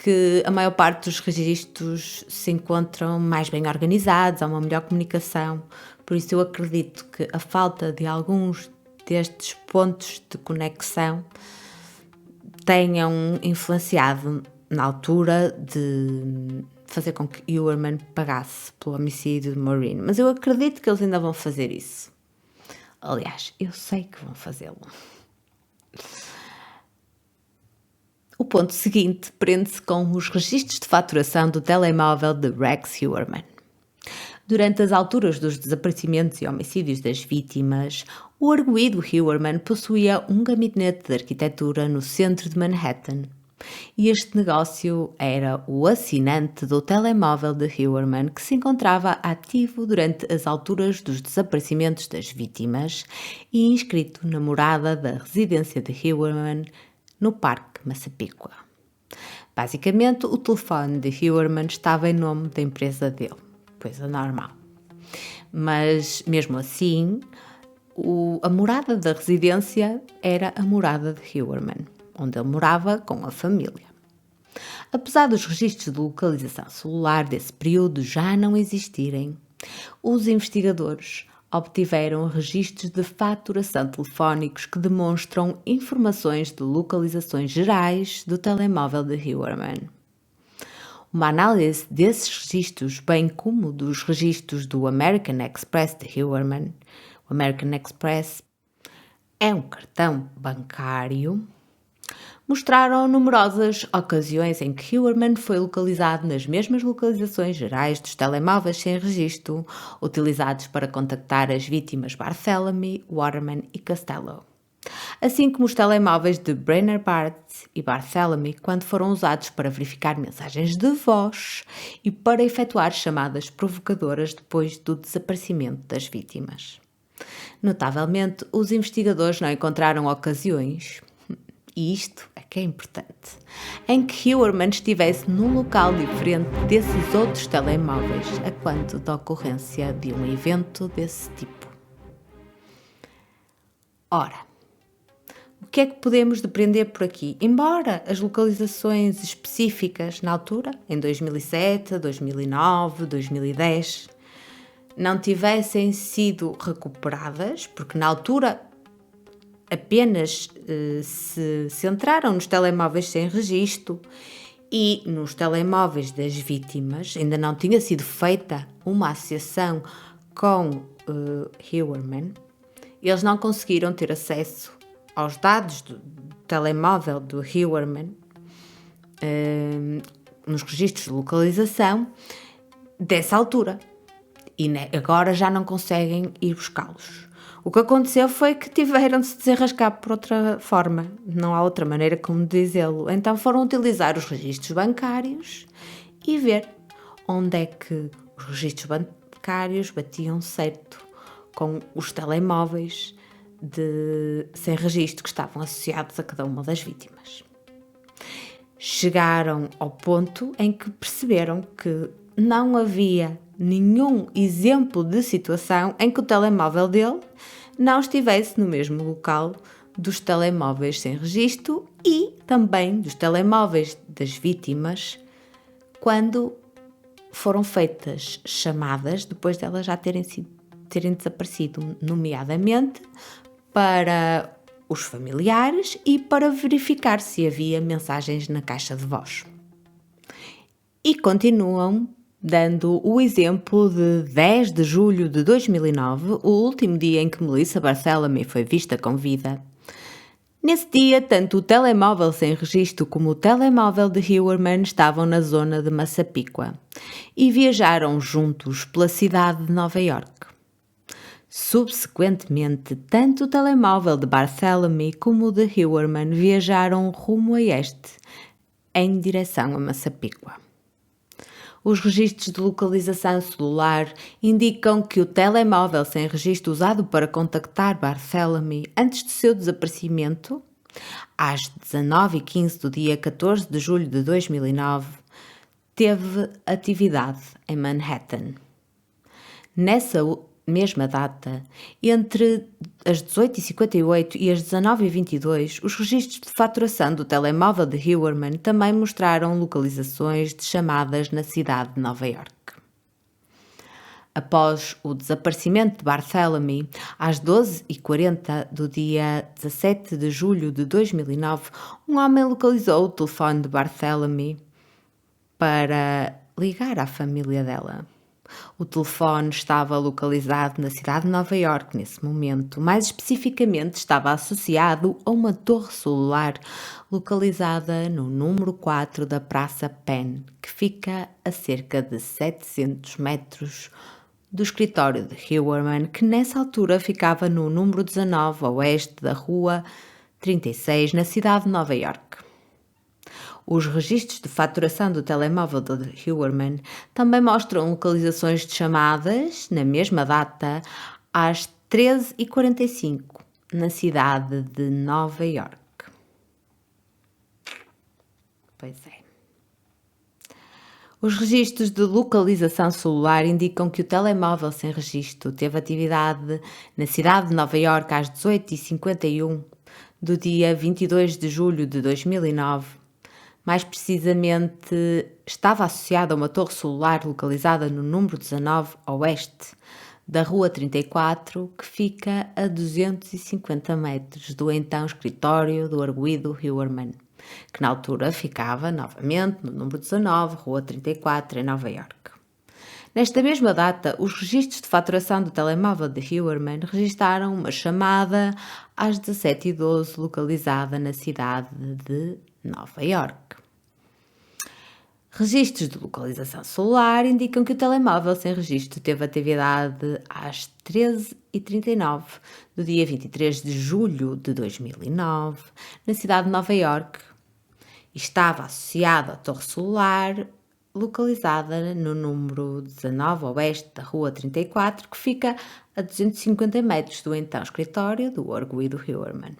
que a maior parte dos registros se encontram mais bem organizados, há uma melhor comunicação. Por isso eu acredito que a falta de alguns destes pontos de conexão tenham influenciado na altura de fazer com que Huerman pagasse pelo homicídio de Maureen. Mas eu acredito que eles ainda vão fazer isso. Aliás, eu sei que vão fazê-lo. O ponto seguinte prende-se com os registros de faturação do telemóvel de Rex Huerman. Durante as alturas dos desaparecimentos e homicídios das vítimas, o arguido Huerman possuía um gabinete de arquitetura no centro de Manhattan. E este negócio era o assinante do telemóvel de Huerman, que se encontrava ativo durante as alturas dos desaparecimentos das vítimas e inscrito na morada da residência de Huerman no Parque Massapequa. Basicamente, o telefone de Huerman estava em nome da empresa dele, coisa normal. Mas, mesmo assim, a morada da residência era a morada de Huerman, onde ele morava com a família. Apesar dos registros de localização celular desse período já não existirem, os investigadores obtiveram registros de faturação telefónicos que demonstram informações de localizações gerais do telemóvel de Huerman. Uma análise desses registros, bem como dos registros do American Express de Huerman, o American Express é um cartão bancário, mostraram numerosas ocasiões em que Huerman foi localizado nas mesmas localizações gerais dos telemóveis sem registro, utilizados para contactar as vítimas Barthélemy, Waterman e Costello, assim como os telemóveis de Brainard Barnes e Barthélemy quando foram usados para verificar mensagens de voz e para efetuar chamadas provocadoras depois do desaparecimento das vítimas. Notavelmente, os investigadores não encontraram ocasiões e isto é que é importante, em que Huerman estivesse num local diferente desses outros telemóveis a quando da ocorrência de um evento desse tipo. Ora, o que é que podemos depreender por aqui? Embora as localizações específicas na altura, em 2007, 2009, 2010, não tivessem sido recuperadas, porque na altura apenas se centraram nos telemóveis sem registro e nos telemóveis das vítimas, ainda não tinha sido feita uma associação com Huerman, eles não conseguiram ter acesso aos dados do telemóvel do Huerman nos registros de localização dessa altura. E agora já não conseguem ir buscá-los. O que aconteceu foi que tiveram de se desenrascar por outra forma. Não há outra maneira como dizê-lo. Então foram utilizar os registros bancários e ver onde é que os registros bancários batiam certo com os telemóveis sem registro que estavam associados a cada uma das vítimas. Chegaram ao ponto em que perceberam que não havia nenhum exemplo de situação em que o telemóvel dele não estivesse no mesmo local dos telemóveis sem registro e também dos telemóveis das vítimas quando foram feitas chamadas depois delas já terem desaparecido, nomeadamente para os familiares e para verificar se havia mensagens na caixa de voz. E continuam dando o exemplo de 10 de julho de 2009, o último dia em que Melissa Barthelemy foi vista com vida. Nesse dia, tanto o telemóvel sem registro como o telemóvel de Huerman estavam na zona de Massapequa e viajaram juntos pela cidade de Nova Iorque. Subsequentemente, tanto o telemóvel de Barthelemy como o de Huerman viajaram rumo a este, em direção a Massapequa. Os registros de localização celular indicam que o telemóvel sem registro usado para contactar Barthelemy antes do seu desaparecimento, às 19h15 do dia 14 de julho de 2009, teve atividade em Manhattan. Nessa mesma data, entre as 18h58 e as 19h22, os registros de faturação do telemóvel de Huerman também mostraram localizações de chamadas na cidade de Nova Iorque. Após o desaparecimento de Barthelemy, às 12h40 do dia 17 de julho de 2009, um homem localizou o telefone de Barthelemy para ligar à família dela. O telefone estava localizado na cidade de Nova Iorque nesse momento, mais especificamente estava associado a uma torre celular localizada no número 4 da Praça Penn, que fica a cerca de 700 metros do escritório de Huerman, que nessa altura ficava no número 19 a oeste da Rua 36, na cidade de Nova Iorque. Os registros de faturação do telemóvel de Huerman também mostram localizações de chamadas, na mesma data, às 13h45, na cidade de Nova Iorque. Pois é. Os registros de localização celular indicam que o telemóvel sem registro teve atividade na cidade de Nova Iorque às 18h51 do dia 22 de julho de 2009. Mais precisamente, estava associado a uma torre celular localizada no número 19 a oeste da Rua 34, que fica a 250 metros do então escritório do arguido Huerman, que na altura ficava novamente no número 19, Rua 34, em Nova Iorque. Nesta mesma data, os registros de faturação do telemóvel de Huerman registaram uma chamada às 17h12 localizada na cidade de Nova Iorque. Registros de localização celular indicam que o telemóvel sem registro teve atividade às 13h39 do dia 23 de julho de 2009 na cidade de Nova Iorque e estava associado à torre celular localizada no número 19 a oeste da Rua 34, que fica a 250 metros do então escritório do arguido Huerman.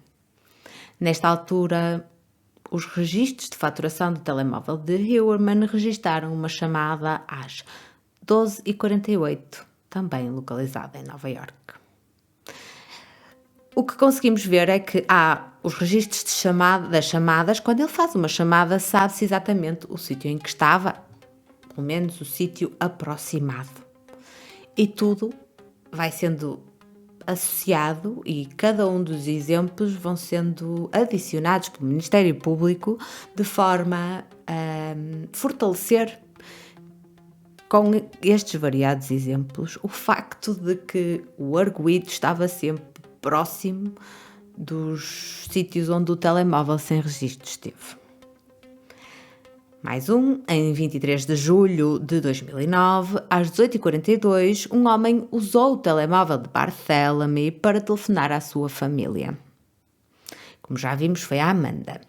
Nesta altura, os registros de faturação do telemóvel de Heuermann registaram uma chamada às 12h48, também localizada em Nova Iorque. O que conseguimos ver é que há os registros das chamadas. Quando ele faz uma chamada, sabe-se exatamente o sítio em que estava, pelo menos o sítio aproximado. E tudo vai sendo associado e cada um dos exemplos vão sendo adicionados pelo Ministério Público de forma a fortalecer, com estes variados exemplos, o facto de que o arguido estava sempre próximo dos sítios onde o telemóvel sem registro esteve. Mais um, em 23 de julho de 2009, às 18h42, um homem usou o telemóvel de Barthélemy para telefonar à sua família. Como já vimos, foi a Amanda.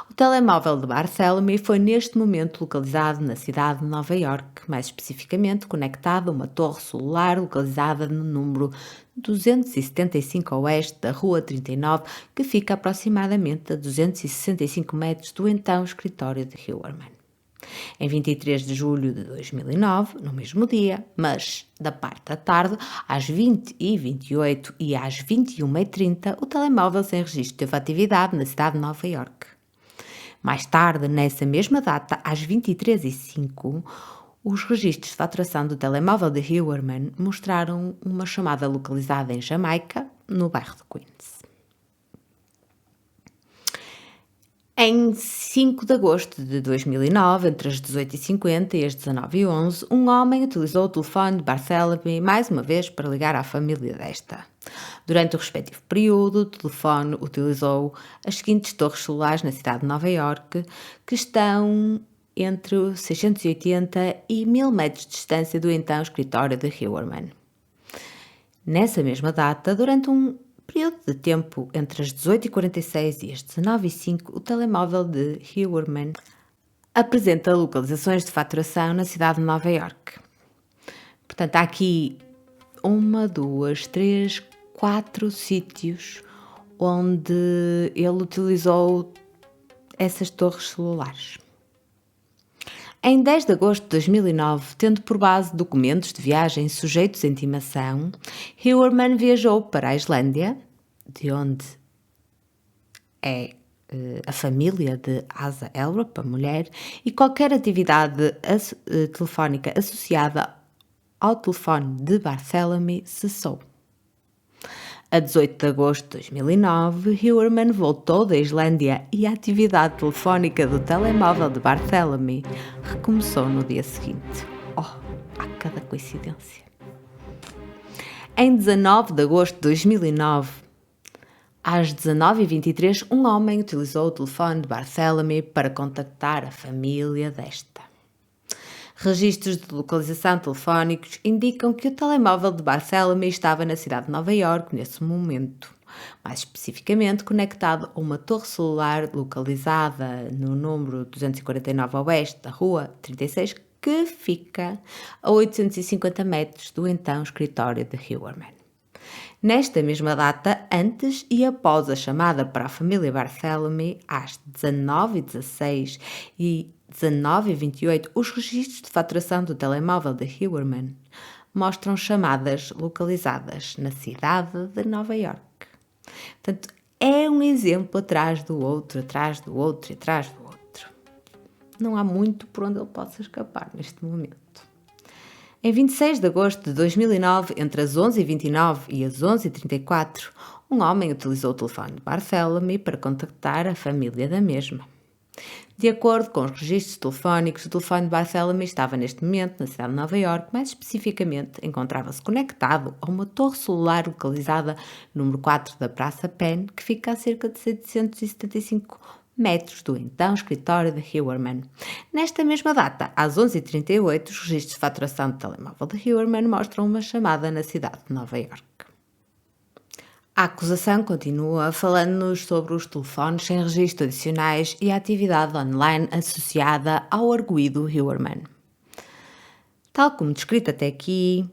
O telemóvel de Barthélemy foi neste momento localizado na cidade de Nova Iorque, mais especificamente conectado a uma torre celular localizada no número 275 oeste da Rua 39, que fica aproximadamente a 265 metros do então escritório de Heuermann. Em 23 de julho de 2009, no mesmo dia, mas da parte da tarde, às 20h28 e às 21h30, o telemóvel sem registro teve atividade na cidade de Nova Iorque. Mais tarde, nessa mesma data, às 23h05, os registros de faturação do telemóvel de Heuermann mostraram uma chamada localizada em Jamaica, no bairro de Queens. Em 5 de agosto de 2009, entre as 18h50 e as 19h11, um homem utilizou o telefone de Barthélemy mais uma vez para ligar à família desta. Durante o respectivo período, o telefone utilizou as seguintes torres celulares na cidade de Nova Iorque, que estão entre 680 e 1000 metros de distância do então escritório de Heuermann. Nessa mesma data, durante um período de tempo entre as 18h46 e as 19h05, o telemóvel de Heuermann apresenta localizações de faturação na cidade de Nova Iorque. Portanto, há aqui 1, 2, 3, 4 sítios onde ele utilizou essas torres celulares. Em 10 de agosto de 2009, tendo por base documentos de viagem sujeitos à intimação, Heuermann viajou para a Islândia, de onde é a família de Asa Elrup, a mulher, e qualquer atividade telefónica associada ao telefone de Barthélemy cessou. A 18 de agosto de 2009, Heuermann voltou da Islândia e a atividade telefónica do telemóvel de Barthélemy recomeçou no dia seguinte. Oh, há cada coincidência! Em 19 de agosto de 2009, às 19h23, um homem utilizou o telefone de Barthélemy para contactar a família desta. Registros de localização telefónicos indicam que o telemóvel de Barthélemy estava na cidade de Nova Iorque nesse momento, mais especificamente conectado a uma torre celular localizada no número 249 oeste da Rua 36, que fica a 850 metros do então escritório de Heuermann. Nesta mesma data, antes e após a chamada para a família Barthélemy, às 19h16 e 19h28, os registros de faturação do telemóvel de Heuermann mostram chamadas localizadas na cidade de Nova Iorque. Portanto, é um exemplo atrás do outro, atrás do outro e atrás do outro. Não há muito por onde ele possa escapar neste momento. Em 26 de agosto de 2009, entre as 11h29 e as 11h34, um homem utilizou o telefone de Barthélemy para contactar a família da mesma. De acordo com os registros telefónicos, o telefone de Barthélemy estava neste momento na cidade de Nova Iorque, mais especificamente encontrava-se conectado a uma torre celular localizada no número 4 da Praça Penn, que fica a cerca de 775 metros do então escritório de Heuermann. Nesta mesma data, às 11h38, os registros de faturação do telemóvel de Heuermann mostram uma chamada na cidade de Nova Iorque. A acusação continua falando-nos sobre os telefones sem registro adicionais e a atividade online associada ao arguido Heuermann. Tal como descrito até aqui,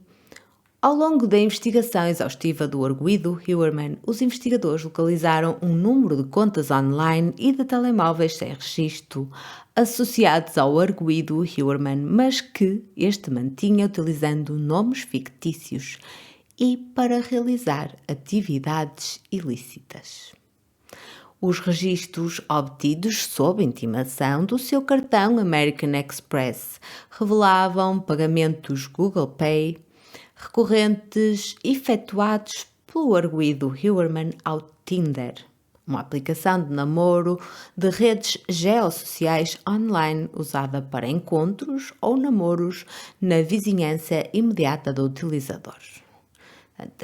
Ao longo da investigação exaustiva do arguido Huerman, os investigadores localizaram um número de contas online e de telemóveis sem registro associados ao arguido Huerman, mas que este mantinha utilizando nomes fictícios e para realizar atividades ilícitas. Os registros obtidos sob intimação do seu cartão American Express revelavam pagamentos Google Pay recorrentes efetuados pelo arguido Huerman ao Tinder, uma aplicação de namoro de redes geossociais online usada para encontros ou namoros na vizinhança imediata do utilizador.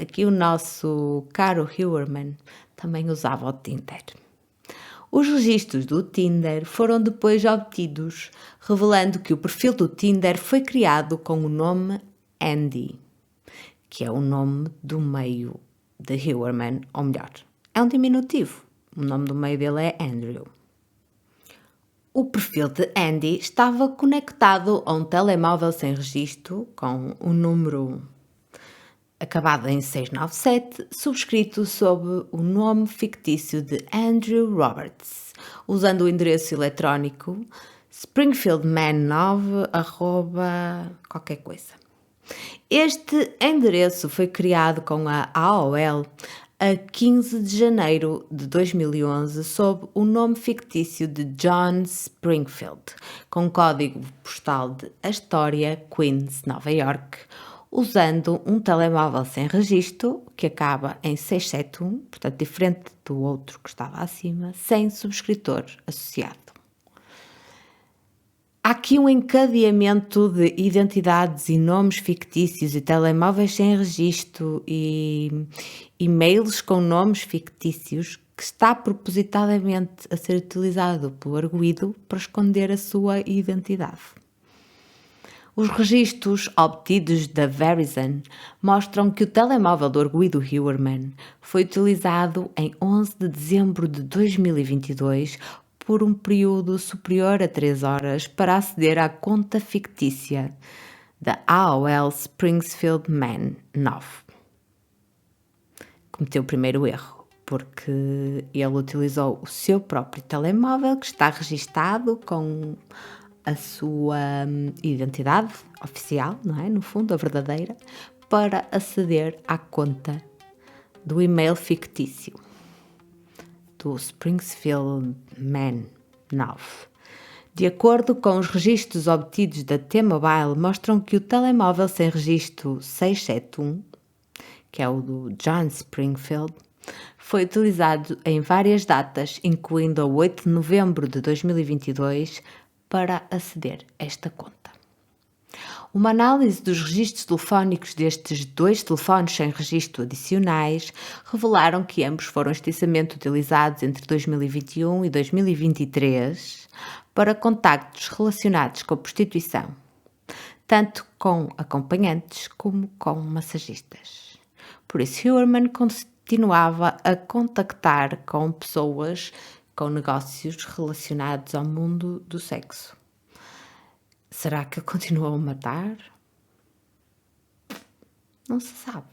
Aqui o nosso caro Huerman também usava o Tinder. Os registros do Tinder foram depois obtidos, revelando que o perfil do Tinder foi criado com o nome Andy, que é o nome do meio de Huerman, ou melhor, é um diminutivo. O nome do meio dele é Andrew. O perfil de Andy estava conectado a um telemóvel sem registro com o número acabado em 697, subscrito sob o nome fictício de Andrew Roberts, usando o endereço eletrónico springfieldman9 qualquer coisa. Este endereço foi criado com a AOL a 15 de janeiro de 2011 sob o nome fictício de John Springfield, com código postal de Astoria, Queens, Nova York, usando um telemóvel sem registro, que acaba em 671, portanto diferente do outro que estava acima, sem subscritor associado. Há aqui um encadeamento de identidades e nomes fictícios e telemóveis sem registro e e-mails com nomes fictícios que está propositadamente a ser utilizado pelo arguido para esconder a sua identidade. Os registros obtidos da Verizon mostram que o telemóvel do arguido Huerman foi utilizado em 11 de dezembro de 2022 por um período superior a 3 horas para aceder à conta fictícia da AOL Springfield Man 9. Cometeu o primeiro erro, porque ele utilizou o seu próprio telemóvel, que está registado com a sua identidade oficial, não é? No fundo, a verdadeira, para aceder à conta do e-mail fictício do Springfield Man 9. De acordo com os registros obtidos da T-Mobile, mostram que o telemóvel sem registro 671, que é o do John Springfield, foi utilizado em várias datas, incluindo a 8 de novembro de 2022, para aceder a esta conta. Uma análise dos registros telefónicos destes dois telefones sem registro adicionais revelaram que ambos foram extensamente utilizados entre 2021 e 2023 para contactos relacionados com a prostituição, tanto com acompanhantes como com massagistas. Por isso, Huerman continuava a contactar com pessoas com negócios relacionados ao mundo do sexo. Será que ele continuou a matar? Não se sabe.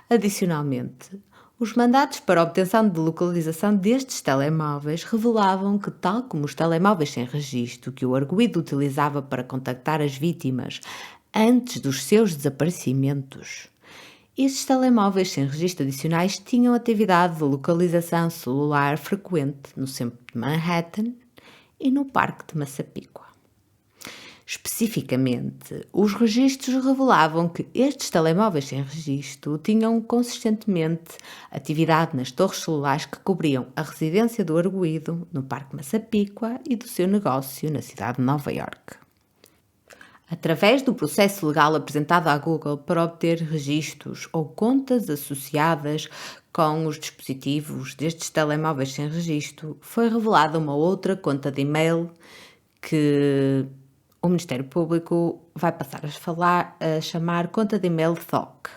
Adicionalmente, os mandatos para a obtenção de localização destes telemóveis revelavam que, tal como os telemóveis sem registro que o arguido utilizava para contactar as vítimas antes dos seus desaparecimentos, estes telemóveis sem registro adicionais tinham atividade de localização celular frequente no centro de Manhattan e no Parque de Massapequa. Especificamente, os registros revelavam que estes telemóveis sem registro tinham consistentemente atividade nas torres celulares que cobriam a residência do arguido no Parque Massapequa e do seu negócio na cidade de Nova York. Através do processo legal apresentado à Google para obter registros ou contas associadas com os dispositivos destes telemóveis sem registro, foi revelada uma outra conta de e-mail que o Ministério Público vai passar a chamar conta de e-mail THOC.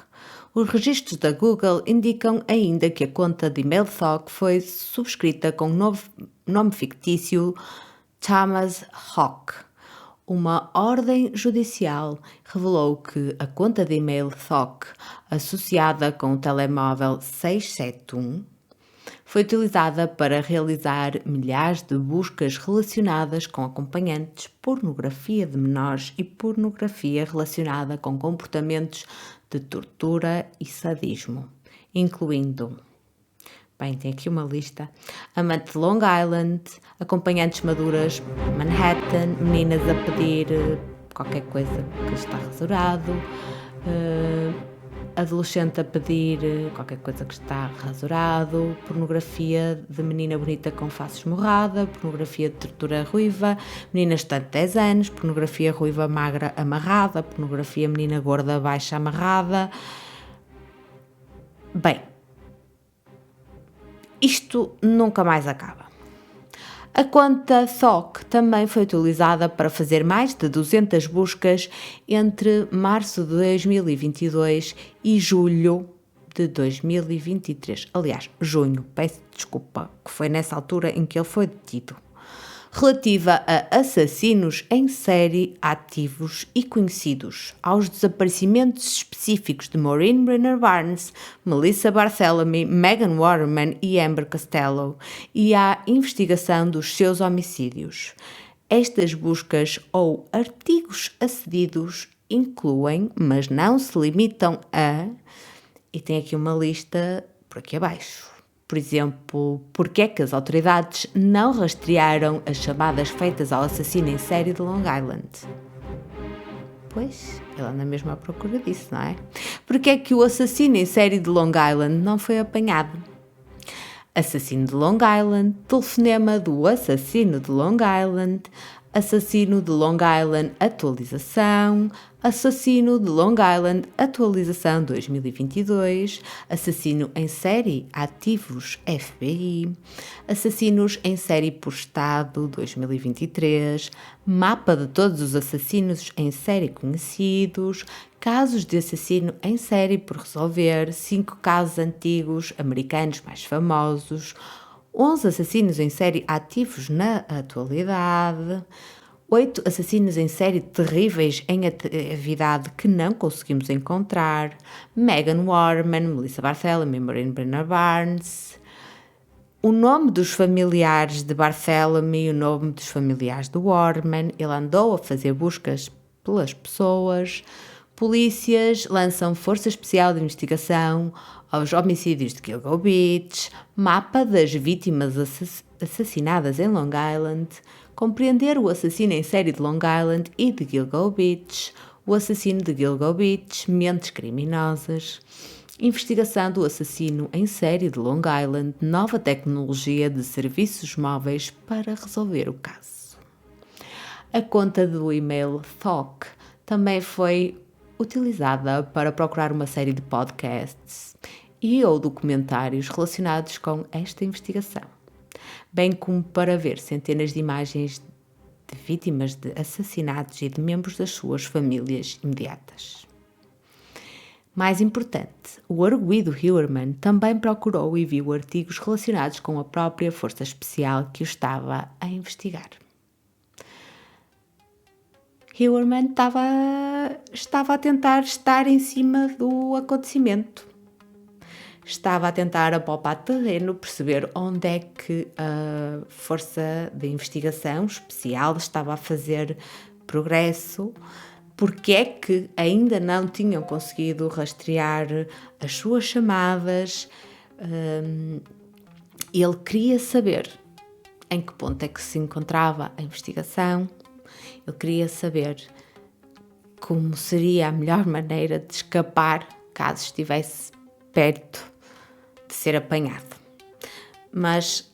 Os registros da Google indicam ainda que a conta de e-mail THOC foi subscrita com o nome fictício Thomas Hawk, Uma ordem judicial revelou que a conta de e-mail THOC, associada com o telemóvel 671, foi utilizada para realizar milhares de buscas relacionadas com acompanhantes, pornografia de menores e pornografia relacionada com comportamentos de tortura e sadismo, incluindo, tem aqui uma lista: amante de Long Island, acompanhantes maduras, Manhattan, meninas a pedir qualquer coisa que está rasurado, adolescente a pedir qualquer coisa que está rasurado, pornografia de menina bonita com face esmorrada, pornografia de tortura ruiva, menina estante de 10 anos, pornografia ruiva magra amarrada, pornografia menina gorda baixa amarrada. Bem, isto nunca mais acaba. A conta THOC também foi utilizada para fazer mais de 200 buscas entre março de 2022 e julho de 2023. Aliás, junho, peço desculpa, que foi nessa altura em que ele foi detido. Relativa a assassinos em série ativos e conhecidos, aos desaparecimentos específicos de Maureen Brenner Barnes, Melissa Barthélemy, Megan Waterman e Amber Costello, e à investigação dos seus homicídios. Estas buscas ou artigos acedidos incluem, mas não se limitam a, e tem aqui uma lista por aqui abaixo. Por exemplo, porque é que as autoridades não rastrearam as chamadas feitas ao assassino em série de Long Island? Pois, ele anda mesmo à procura disso, não é? Porque é que o assassino em série de Long Island não foi apanhado? Assassino de Long Island, telefonema do assassino de Long Island, assassino de Long Island atualização, assassino de Long Island atualização 2022, assassino em série ativos FBI, assassinos em série por estado 2023, mapa de todos os assassinos em série conhecidos, casos de assassino em série por resolver, 5 casos antigos americanos mais famosos, 11 assassinos em série ativos na atualidade, 8 assassinos em série terríveis em atividade que não conseguimos encontrar, Megan Waterman, Melissa Barthélemy, Maureen Brenner Barnes, o nome dos familiares de Barthélemy e o nome dos familiares de Waterman. Ele andou a fazer buscas pelas pessoas. Polícias lançam Força Especial de Investigação aos homicídios de Gilgo Beach, mapa das vítimas assassinadas em Long Island, compreender o assassino em série de Long Island e de Gilgo Beach, o assassino de Gilgo Beach, mentes criminosas, investigação do assassino em série de Long Island, nova tecnologia de serviços móveis para resolver o caso. A conta do e-mail THOC também foi utilizada para procurar uma série de podcasts e ou documentários relacionados com esta investigação, bem como para ver centenas de imagens de vítimas de assassinatos e de membros das suas famílias imediatas. Mais importante, o arguido Heuermann também procurou e viu artigos relacionados com a própria Força Especial que o estava a investigar. Heuermann estava a tentar estar em cima do acontecimento. Estava a tentar apalpar terreno, perceber onde é que a Força de Investigação Especial estava a fazer progresso, porque é que ainda não tinham conseguido rastrear as suas chamadas. Ele queria saber em que ponto é que se encontrava a investigação. Ele queria saber como seria a melhor maneira de escapar caso estivesse perto de ser apanhado. Mas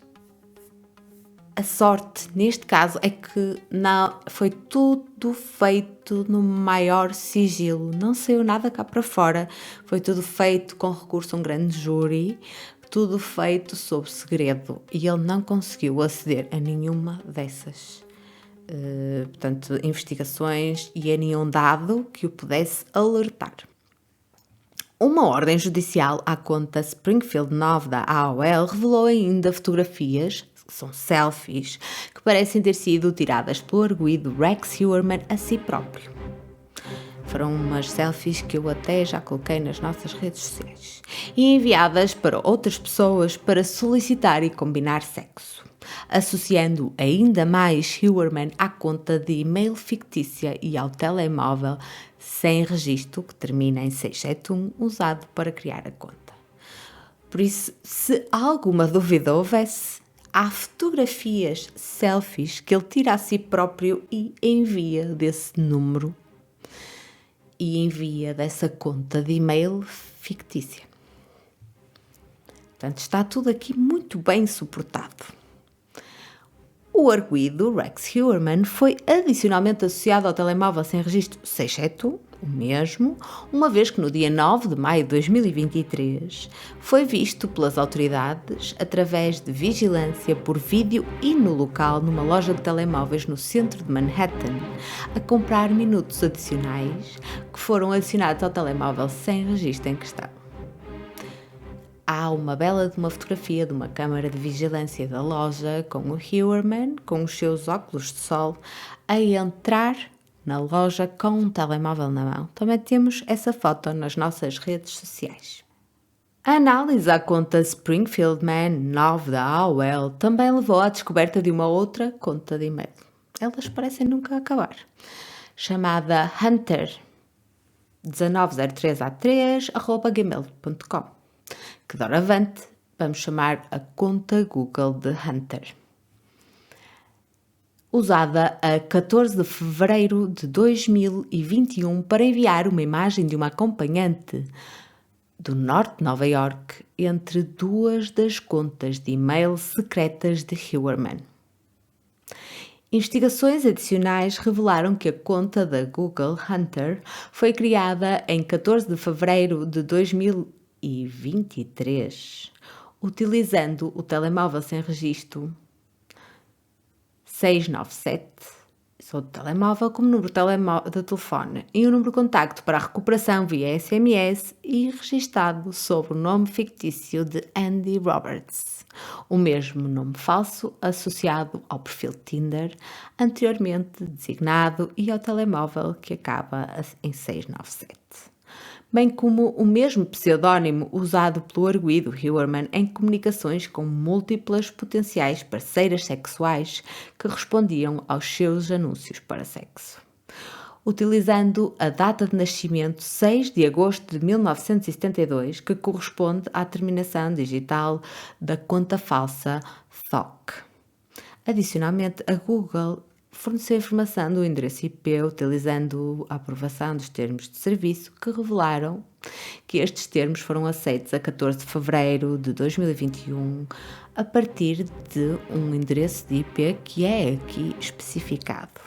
a sorte neste caso é que não foi tudo feito no maior sigilo, não saiu nada cá para fora, foi tudo feito com recurso a um grande júri, tudo feito sob segredo, e ele não conseguiu aceder a nenhuma dessas investigações e a nenhum dado que o pudesse alertar. Uma ordem judicial à conta Springfield 9 da AOL revelou ainda fotografias, são selfies que parecem ter sido tiradas pelo arguido Rex Heuermann a si próprio. Foram umas selfies que eu até já coloquei nas nossas redes sociais e enviadas para outras pessoas para solicitar e combinar sexo, associando ainda mais Heuermann à conta de e-mail fictícia e ao telemóvel sem registro que termina em 671 usado para criar a conta. Por isso, se alguma dúvida houvesse, há fotografias, selfies que ele tira a si próprio e envia desse número e envia dessa conta de e-mail fictícia. Portanto, está tudo aqui muito bem suportado. O arguido Rex Heuermann foi adicionalmente associado ao telemóvel sem registro 671, o mesmo, uma vez que no dia 9 de maio de 2023 foi visto pelas autoridades através de vigilância por vídeo e no local numa loja de telemóveis no centro de Manhattan a comprar minutos adicionais que foram adicionados ao telemóvel sem registro em questão. Há uma bela de uma fotografia de uma câmara de vigilância da loja com o Heuermann, com os seus óculos de sol, a entrar na loja com um telemóvel na mão. Também temos essa foto nas nossas redes sociais. A análise à conta Springfield Man 9 da AOL também levou à descoberta de uma outra conta de e-mail. Elas parecem nunca acabar. Chamada Hunter 1903a3@gmail.com. Que doravante vamos chamar a conta Google de Hunter. Usada a 14 de fevereiro de 2021 para enviar uma imagem de uma acompanhante do norte de Nova York entre duas das contas de e-mail secretas de Heuermann. Investigações adicionais revelaram que a conta da Google Hunter foi criada em 14 de fevereiro de 2023, utilizando o telemóvel sem registro 697, só de telemóvel, como número de telefone e um número de contacto para a recuperação via SMS e registado sob o nome fictício de Andy Roberts, o mesmo nome falso associado ao perfil Tinder anteriormente designado e ao telemóvel que acaba em 697. Bem como o mesmo pseudónimo usado pelo arguido Heuermann em comunicações com múltiplas potenciais parceiras sexuais que respondiam aos seus anúncios para sexo. Utilizando a data de nascimento 6 de agosto de 1972, que corresponde à terminação digital da conta falsa THOC. Adicionalmente, a Google forneceu informação do endereço IP utilizando a aprovação dos termos de serviço que revelaram que estes termos foram aceitos a 14 de fevereiro de 2021 a partir de um endereço de IP que é aqui especificado.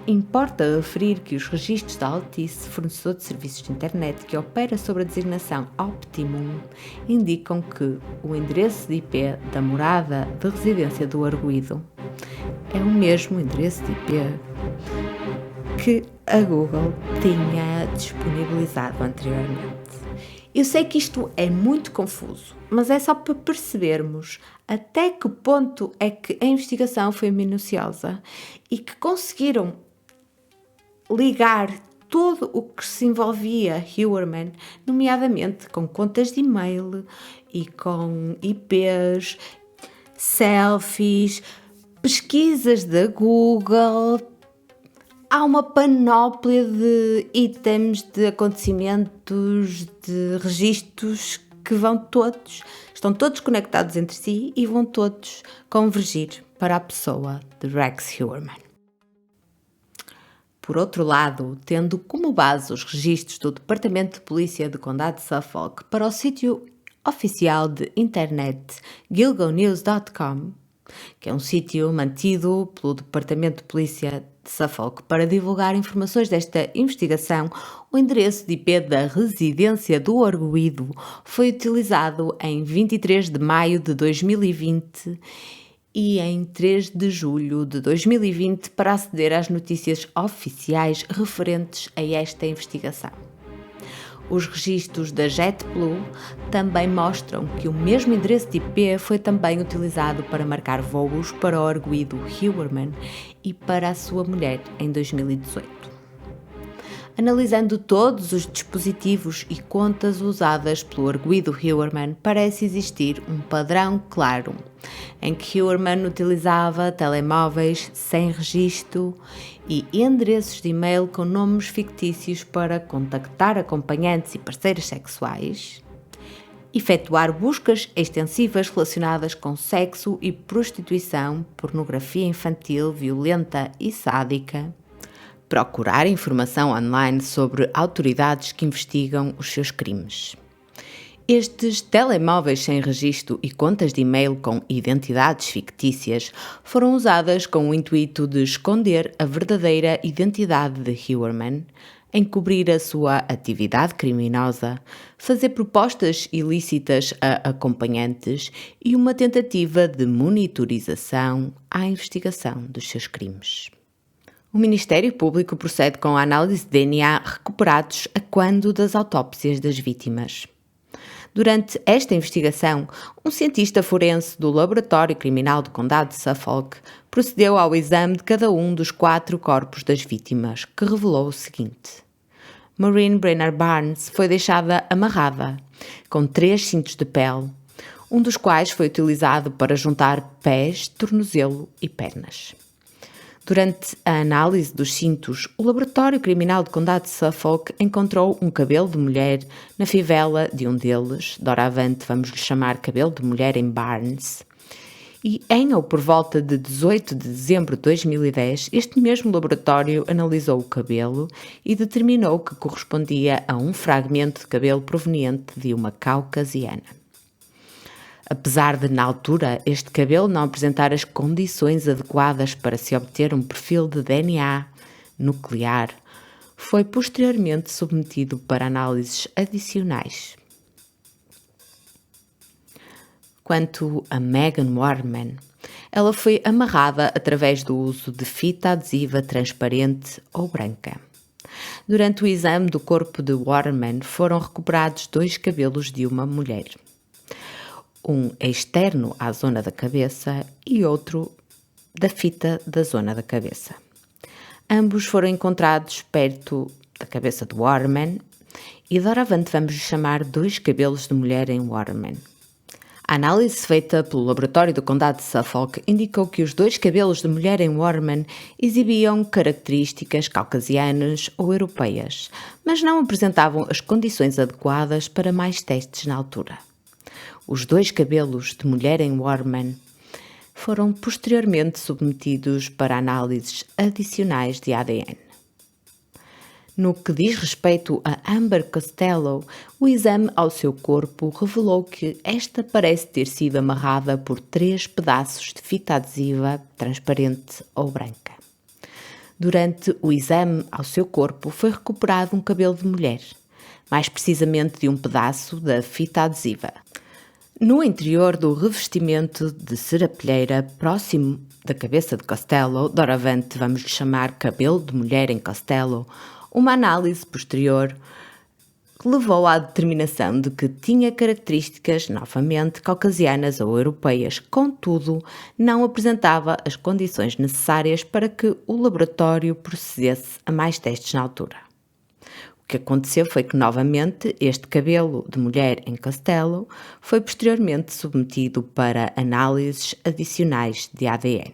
Importa referir que os registros da Altice, fornecedor de serviços de internet que opera sob a designação Optimum, indicam que o endereço de IP da morada de residência do arguido é o mesmo endereço de IP que a Google tinha disponibilizado anteriormente. Eu sei que isto é muito confuso, mas é só para percebermos até que ponto é que a investigação foi minuciosa e que conseguiram ligar tudo o que se envolvia Heuermann, nomeadamente com contas de e-mail e com IPs, selfies, pesquisas da Google. Há uma panóplia de itens, de acontecimentos, de registros que estão todos conectados entre si e vão todos convergir para a pessoa de Rex Heuermann. Por outro lado, tendo como base os registros do Departamento de Polícia do Condado de Suffolk para o sítio oficial de internet gilgonews.com, que é um sítio mantido pelo Departamento de Polícia de Suffolk para divulgar informações desta investigação, o endereço de IP da residência do arguido foi utilizado em 23 de maio de 2020 e em 3 de julho de 2020 para aceder às notícias oficiais referentes a esta investigação. Os registros da JetBlue também mostram que o mesmo endereço de IP foi também utilizado para marcar voos para o arguido Huerman e para a sua mulher em 2018. Analisando todos os dispositivos e contas usadas pelo arguido Huerman, parece existir um padrão claro, em que Huerman utilizava telemóveis sem registro e endereços de e-mail com nomes fictícios para contactar acompanhantes e parceiros sexuais, efetuar buscas extensivas relacionadas com sexo e prostituição, pornografia infantil, violenta e sádica, procurar informação online sobre autoridades que investigam os seus crimes. Estes telemóveis sem registro e contas de e-mail com identidades fictícias foram usadas com o intuito de esconder a verdadeira identidade de Huerman, encobrir a sua atividade criminosa, fazer propostas ilícitas a acompanhantes e uma tentativa de monitorização à investigação dos seus crimes. O Ministério Público procede com a análise de DNA recuperados a quando das autópsias das vítimas. Durante esta investigação, um cientista forense do Laboratório Criminal do Condado de Suffolk procedeu ao exame de cada um dos 4 corpos das vítimas, que revelou o seguinte: Maureen Brenner Barnes foi deixada amarrada, com 3 cintos de pele, um dos quais foi utilizado para juntar pés, tornozelo e pernas. Durante a análise dos cintos, o Laboratório Criminal do Condado de Suffolk encontrou um cabelo de mulher na fivela de um deles, doravante vamos lhe chamar cabelo de mulher em Barnes, e em ou por volta de 18 de dezembro de 2010, este mesmo laboratório analisou o cabelo e determinou que correspondia a um fragmento de cabelo proveniente de uma caucasiana. Apesar de, na altura, este cabelo não apresentar as condições adequadas para se obter um perfil de DNA nuclear, foi posteriormente submetido para análises adicionais. Quanto a Megan Warman, ela foi amarrada através do uso de fita adesiva transparente ou branca. Durante o exame do corpo de Warman, foram recuperados 2 cabelos de uma mulher. Um externo à zona da cabeça e outro da fita da zona da cabeça. Ambos foram encontrados perto da cabeça de Warman e doravante vamos chamar 2 cabelos de mulher em Warman. A análise feita pelo Laboratório do Condado de Suffolk indicou que os 2 cabelos de mulher em Warman exibiam características caucasianas ou europeias, mas não apresentavam as condições adequadas para mais testes na altura. Os 2 cabelos de mulher em Warman foram posteriormente submetidos para análises adicionais de ADN. No que diz respeito a Amber Costello, o exame ao seu corpo revelou que esta parece ter sido amarrada por 3 pedaços de fita adesiva transparente ou branca. Durante o exame ao seu corpo foi recuperado um cabelo de mulher, mais precisamente de um pedaço da fita adesiva. No interior do revestimento de serapilheira próximo da cabeça de Costello, doravante vamos lhe chamar cabelo de mulher em Costello, uma análise posterior levou à determinação de que tinha características novamente caucasianas ou europeias, contudo, não apresentava as condições necessárias para que o laboratório procedesse a mais testes na altura. O que aconteceu foi que, novamente, este cabelo de mulher em Costello foi posteriormente submetido para análises adicionais de ADN.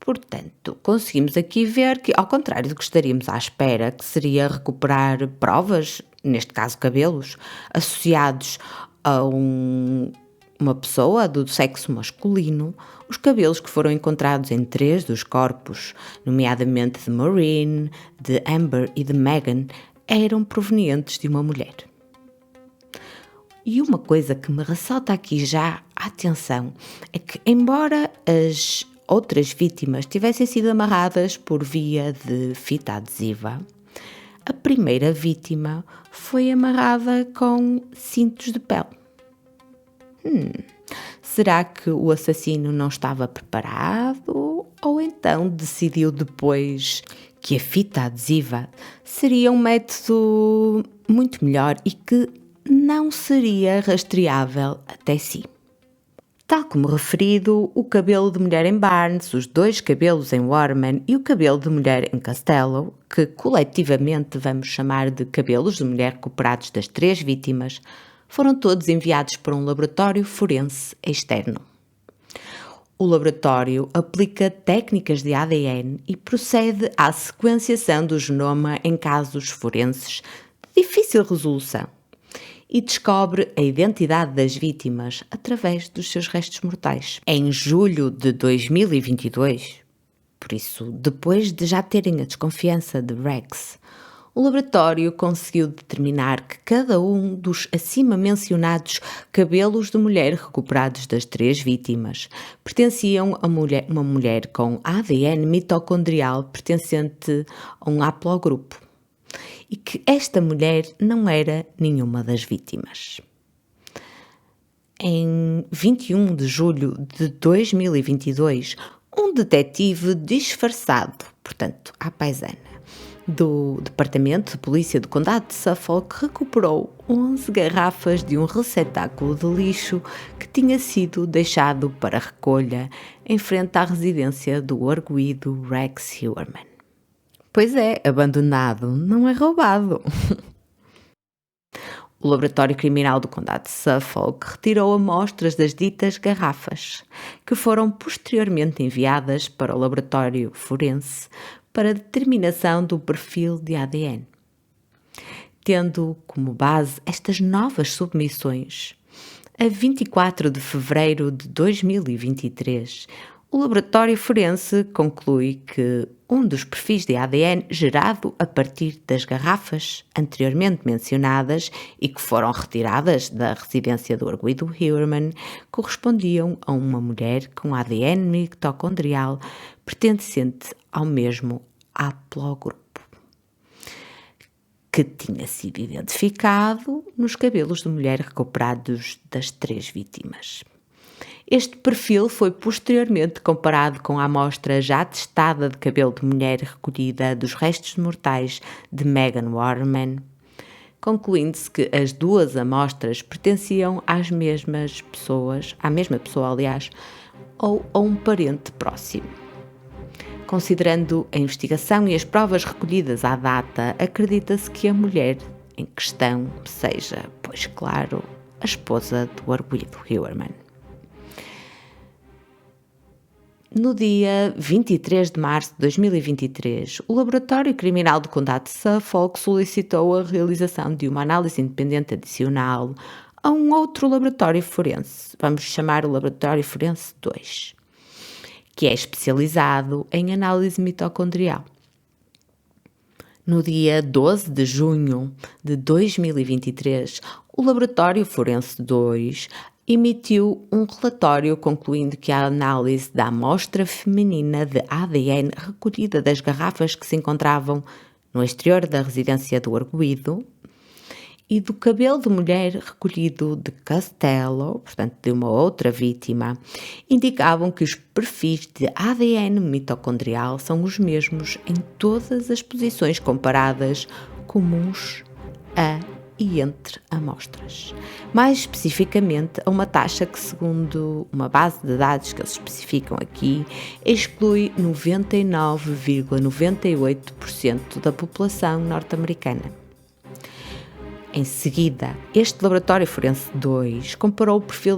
Portanto, conseguimos aqui ver que, ao contrário do que estaríamos à espera, que seria recuperar provas, neste caso cabelos, associados a uma pessoa do sexo masculino, os cabelos que foram encontrados em 3 dos corpos, nomeadamente de Maureen, de Amber e de Megan, eram provenientes de uma mulher. E uma coisa que me ressalta aqui já a atenção é que, embora as outras vítimas tivessem sido amarradas por via de fita adesiva, a primeira vítima foi amarrada com cintos de pele. Será que o assassino não estava preparado ou então decidiu depois que a fita adesiva seria um método muito melhor e que não seria rastreável até si. Tal como referido, o cabelo de mulher em Barnes, os dois cabelos em Waterman e o cabelo de mulher em Costello, que coletivamente vamos chamar de cabelos de mulher recuperados das 3 vítimas, foram todos enviados para um laboratório forense externo. O laboratório aplica técnicas de ADN e procede à sequenciação do genoma em casos forenses de difícil resolução e descobre a identidade das vítimas através dos seus restos mortais. Em julho de 2022, por isso, depois de já terem a desconfiança de Rex, o laboratório conseguiu determinar que cada um dos acima mencionados cabelos de mulher recuperados das 3 vítimas pertenciam a uma mulher com ADN mitocondrial pertencente a um haplogrupo e que esta mulher não era nenhuma das vítimas. Em 21 de julho de 2022, um detetive disfarçado, portanto, à paisana, do Departamento de Polícia do Condado de Suffolk recuperou 11 garrafas de um receptáculo de lixo que tinha sido deixado para recolha em frente à residência do arguido Rex Heuermann. Pois é, abandonado não é roubado. O Laboratório Criminal do Condado de Suffolk retirou amostras das ditas garrafas, que foram posteriormente enviadas para o laboratório forense para determinação do perfil de ADN. Tendo como base estas novas submissões, a 24 de fevereiro de 2023, o laboratório forense conclui que um dos perfis de ADN gerado a partir das garrafas anteriormente mencionadas e que foram retiradas da residência do arguido Heuermann correspondiam a uma mulher com ADN mitocondrial pertencente ao mesmo haplogrupo, que tinha sido identificado nos cabelos de mulher recuperados das 3 vítimas. Este perfil foi posteriormente comparado com a amostra já testada de cabelo de mulher recolhida dos restos mortais de Megan Waterman, concluindo-se que as 2 amostras pertenciam à mesma pessoa, ou a um parente próximo. Considerando a investigação e as provas recolhidas à data, acredita-se que a mulher em questão seja, pois claro, a esposa do arguido Heuermann. No dia 23 de março de 2023, o Laboratório Criminal do Condado de Suffolk solicitou a realização de uma análise independente adicional a um outro laboratório forense, vamos chamar o Laboratório Forense 2, que é especializado em análise mitocondrial. No dia 12 de junho de 2023, o Laboratório Forense 2 emitiu um relatório concluindo que a análise da amostra feminina de ADN recolhida das garrafas que se encontravam no exterior da residência do arguido e do cabelo de mulher recolhido de Costello, portanto de uma outra vítima, indicavam que os perfis de ADN mitocondrial são os mesmos em todas as posições comparadas comuns a e entre amostras. Mais especificamente, a uma taxa que, segundo uma base de dados que eles especificam aqui, exclui 99,98% da população norte-americana. Em seguida, este Laboratório Forense 2 comparou o perfil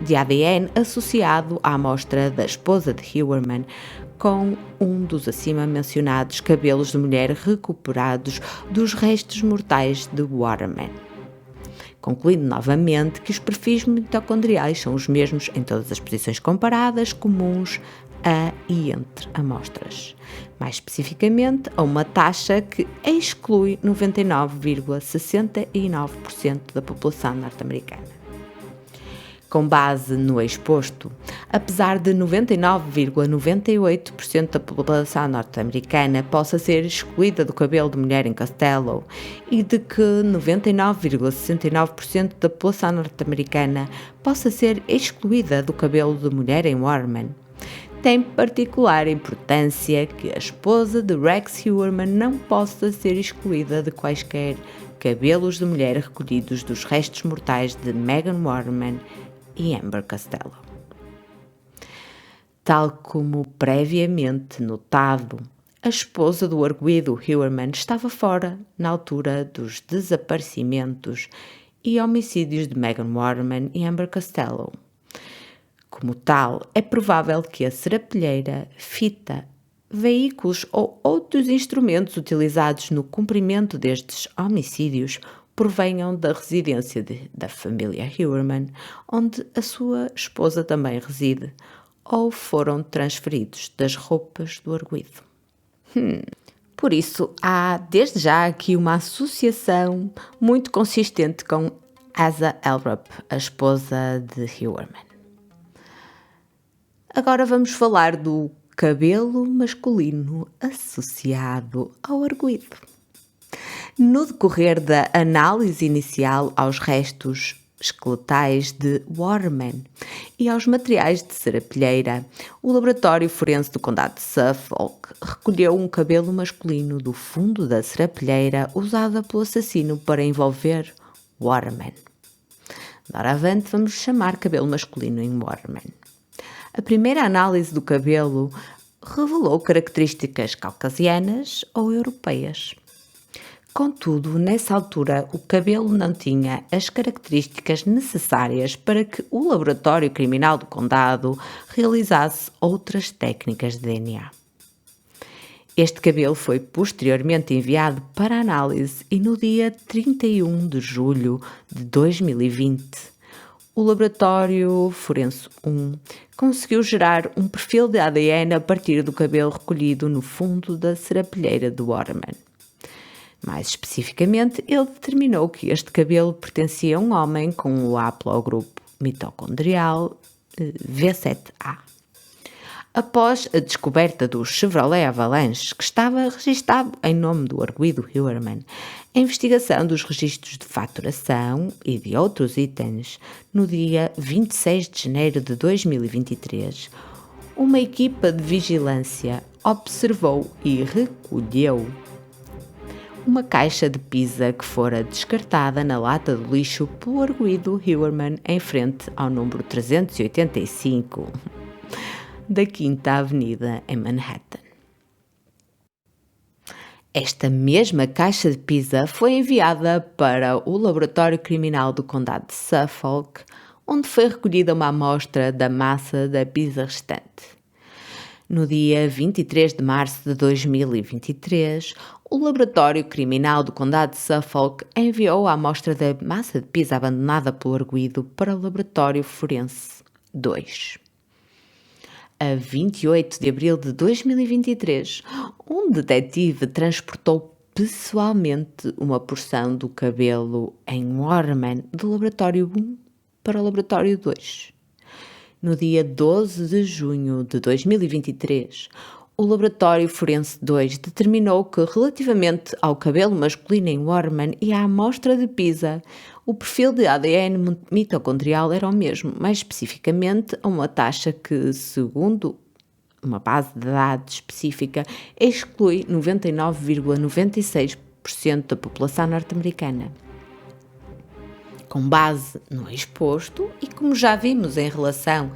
de ADN associado à amostra da esposa de Heuermann com um dos acima mencionados cabelos de mulher recuperados dos restos mortais de Waterman, concluindo novamente que os perfis mitocondriais são os mesmos em todas as posições comparadas, comuns a e entre amostras. Mais especificamente, a uma taxa que exclui 99,69% da população norte-americana. Com base no exposto, apesar de 99,98% da população norte-americana possa ser excluída do cabelo de mulher em Costello e de que 99,69% da população norte-americana possa ser excluída do cabelo de mulher em Waterman, tem particular importância que a esposa de Rex Heuermann não possa ser excluída de quaisquer cabelos de mulher recolhidos dos restos mortais de Megan Waterman e Amber Costello. Tal como previamente notado, a esposa do arguido Heuermann estava fora na altura dos desaparecimentos e homicídios de Megan Waterman e Amber Costello. Como tal, é provável que a serapilheira, fita, veículos ou outros instrumentos utilizados no cumprimento destes homicídios provenham da residência da família Heuermann, onde a sua esposa também reside, ou foram transferidos das roupas do arguido. Por isso, há desde já aqui uma associação muito consistente com Asa Elrup, a esposa de Heuermann. Agora vamos falar do cabelo masculino associado ao arguido. No decorrer da análise inicial aos restos esqueletais de Waterman e aos materiais de serapilheira, o Laboratório Forense do Condado de Suffolk recolheu um cabelo masculino do fundo da serapilheira usada pelo assassino para envolver Waterman. Doravante vamos chamar cabelo masculino em Waterman. A primeira análise do cabelo revelou características caucasianas ou europeias. Contudo, nessa altura, o cabelo não tinha as características necessárias para que o Laboratório Criminal do Condado realizasse outras técnicas de DNA. Este cabelo foi posteriormente enviado para análise e no dia 31 de julho de 2020, o Laboratório Forense 1 conseguiu gerar um perfil de ADN a partir do cabelo recolhido no fundo da serapilheira de Waterman. Mais especificamente, ele determinou que este cabelo pertencia a um homem com o haplogrupo mitocondrial V7A. Após a descoberta do Chevrolet Avalanche, que estava registado em nome do arguido Heuermann, a investigação dos registros de faturação e de outros itens, no dia 26 de janeiro de 2023, uma equipa de vigilância observou e recolheu uma caixa de pizza que fora descartada na lata de lixo pelo arguido Heuermann em frente ao número 385 da 5ª Avenida em Manhattan. Esta mesma caixa de pizza foi enviada para o Laboratório Criminal do Condado de Suffolk, onde foi recolhida uma amostra da massa da pizza restante. No dia 23 de março de 2023, o Laboratório Criminal do Condado de Suffolk enviou a amostra da massa de pizza abandonada pelo arguido para o Laboratório Forense 2. A 28 de abril de 2023, um detetive transportou pessoalmente uma porção do cabelo em Waterman do Laboratório 1 para o Laboratório 2. No dia 12 de junho de 2023, o Laboratório Forense 2 determinou que, relativamente ao cabelo masculino em Waterman e à amostra de pizza, o perfil de ADN mitocondrial era o mesmo, mais especificamente a uma taxa que, segundo uma base de dados específica, exclui 99,96% da população norte-americana. Com base no exposto, e como já vimos em relação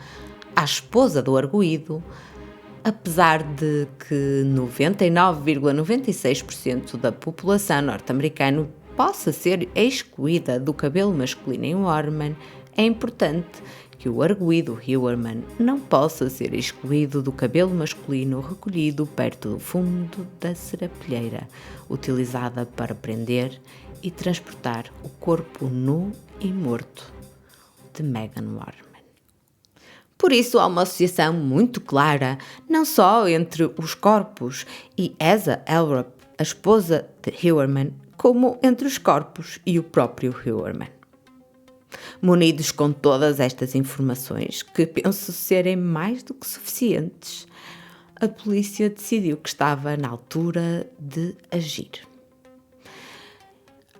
à esposa do arguido, apesar de que 99,96% da população norte-americana possa ser excluída do cabelo masculino em Waterman, é importante que o arguido Heuermann não possa ser excluído do cabelo masculino recolhido perto do fundo da serapilheira, utilizada para prender e transportar o corpo nu e morto de Megan Waterman. Por isso, há uma associação muito clara, não só entre os corpos e Asa Elrup, a esposa de Heuermann, como entre os corpos e o próprio Heuermann. Munidos com todas estas informações, que penso serem mais do que suficientes, a polícia decidiu que estava na altura de agir.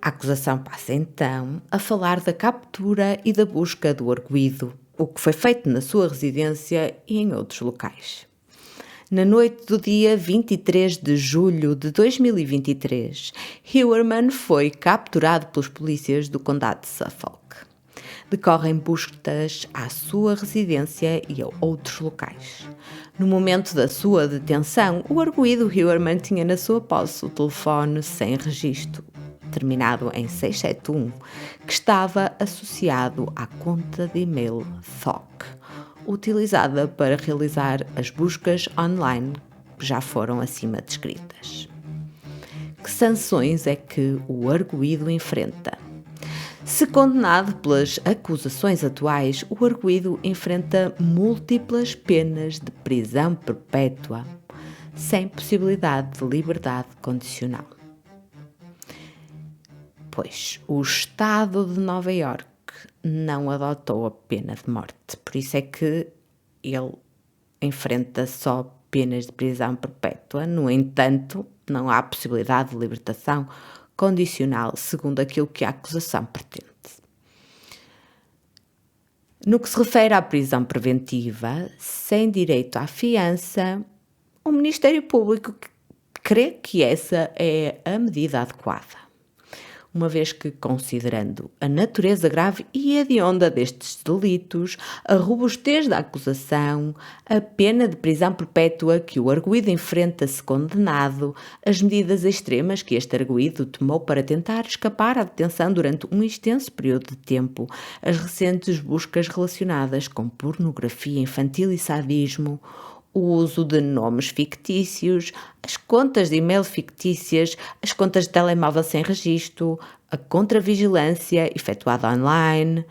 A acusação passa então a falar da captura e da busca do arguido, o que foi feito na sua residência e em outros locais. Na noite do dia 23 de julho de 2023, Heuermann foi capturado pelos polícias do condado de Suffolk. Decorrem buscas à sua residência e a outros locais. No momento da sua detenção, o arguido Heuermann tinha na sua posse o telefone sem registro, terminado em 671, que estava associado à conta de e-mail THOC, utilizada para realizar as buscas online que já foram acima descritas. Que sanções é que o arguido enfrenta? Se condenado pelas acusações atuais, o arguido enfrenta múltiplas penas de prisão perpétua, sem possibilidade de liberdade condicional. Pois o Estado de Nova Iorque não adotou a pena de morte, por isso é que ele enfrenta só penas de prisão perpétua. No entanto, não há possibilidade de libertação condicional, segundo aquilo que a acusação pretende. No que se refere à prisão preventiva, sem direito à fiança, o Ministério Público crê que essa é a medida adequada, uma vez que, considerando a natureza grave e hedionda destes delitos, a robustez da acusação, a pena de prisão perpétua que o arguido enfrenta se condenado, as medidas extremas que este arguido tomou para tentar escapar à detenção durante um extenso período de tempo, as recentes buscas relacionadas com pornografia infantil e sadismo, o uso de nomes fictícios, as contas de e-mail fictícias, as contas de telemóvel sem registro, a contravigilância efetuada online,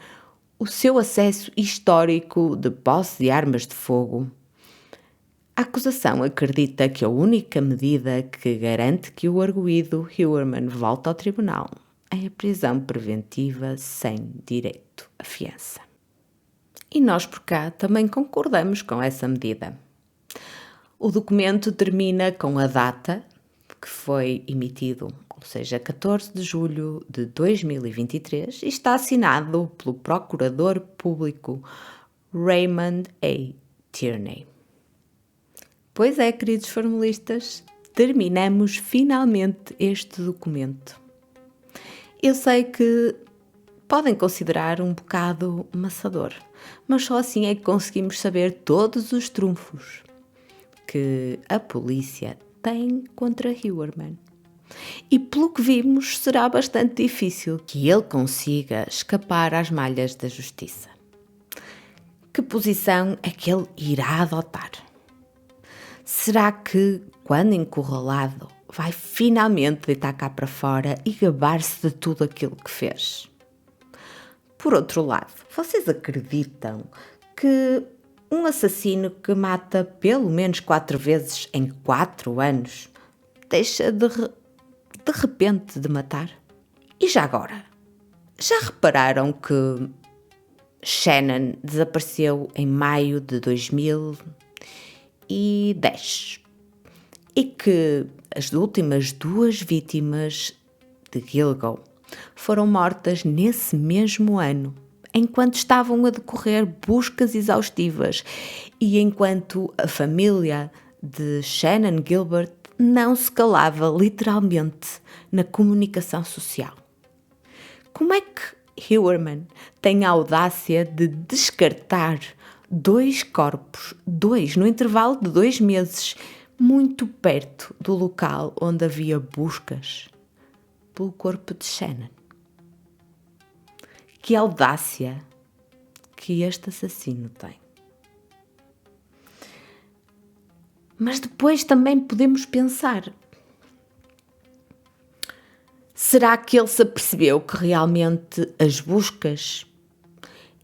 o seu acesso histórico de posse de armas de fogo. A acusação acredita que a única medida que garante que o arguido Heuermann volte ao tribunal é a prisão preventiva sem direito à fiança. E nós por cá também concordamos com essa medida. O documento termina com a data que foi emitido, ou seja, 14 de julho de 2023, e está assinado pelo Procurador Público Raymond A. Tierney. Pois é, queridos formulistas, terminamos finalmente este documento. Eu sei que podem considerar um bocado maçador, mas só assim é que conseguimos saber todos os trunfos que a polícia tem contra Heuermann. E pelo que vimos, será bastante difícil que ele consiga escapar às malhas da justiça. Que posição é que ele irá adotar? Será que, quando encurralado, vai finalmente deitar cá para fora e gabar-se de tudo aquilo que fez? Por outro lado, vocês acreditam que um assassino que mata pelo menos 4 vezes em 4 anos deixa de repente de matar? E já agora? Já repararam que Shannon desapareceu em maio de 2010 e que as últimas 2 vítimas de Gilgo foram mortas nesse mesmo ano, enquanto estavam a decorrer buscas exaustivas e enquanto a família de Shannon Gilbert não se calava literalmente na comunicação social? Como é que Heuermann tem a audácia de descartar 2 corpos, 2 no intervalo de 2 meses, muito perto do local onde havia buscas pelo corpo de Shannon? Que audácia que este assassino tem. Mas depois também podemos pensar: será que ele se apercebeu que realmente as buscas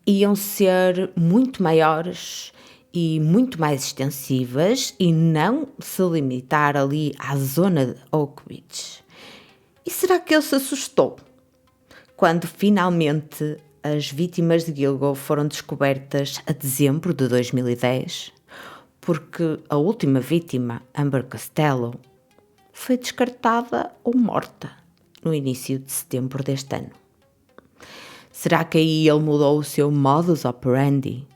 iam ser muito maiores e muito mais extensivas e não se limitar ali à zona de Oak Ridge? E será que ele se assustou quando finalmente as vítimas de Gilgo foram descobertas a dezembro de 2010? Porque a última vítima, Amber Costello, foi descartada ou morta no início de setembro deste ano. Será que aí ele mudou o seu modus operandi?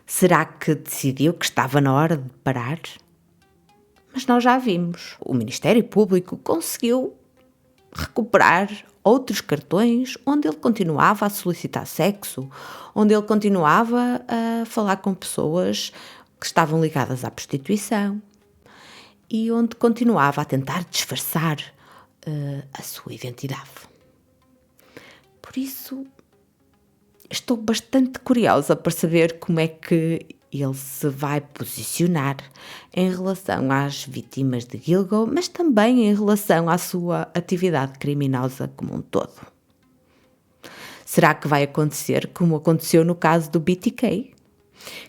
Será que decidiu que estava na hora de parar? Mas nós já vimos, o Ministério Público conseguiu recuperar outros cartões onde ele continuava a solicitar sexo, onde ele continuava a falar com pessoas que estavam ligadas à prostituição e onde continuava a tentar disfarçar a sua identidade. Por isso, estou bastante curiosa para saber como é que ele se vai posicionar em relação às vítimas de Gilgo, mas também em relação à sua atividade criminosa como um todo. Será que vai acontecer como aconteceu no caso do BTK?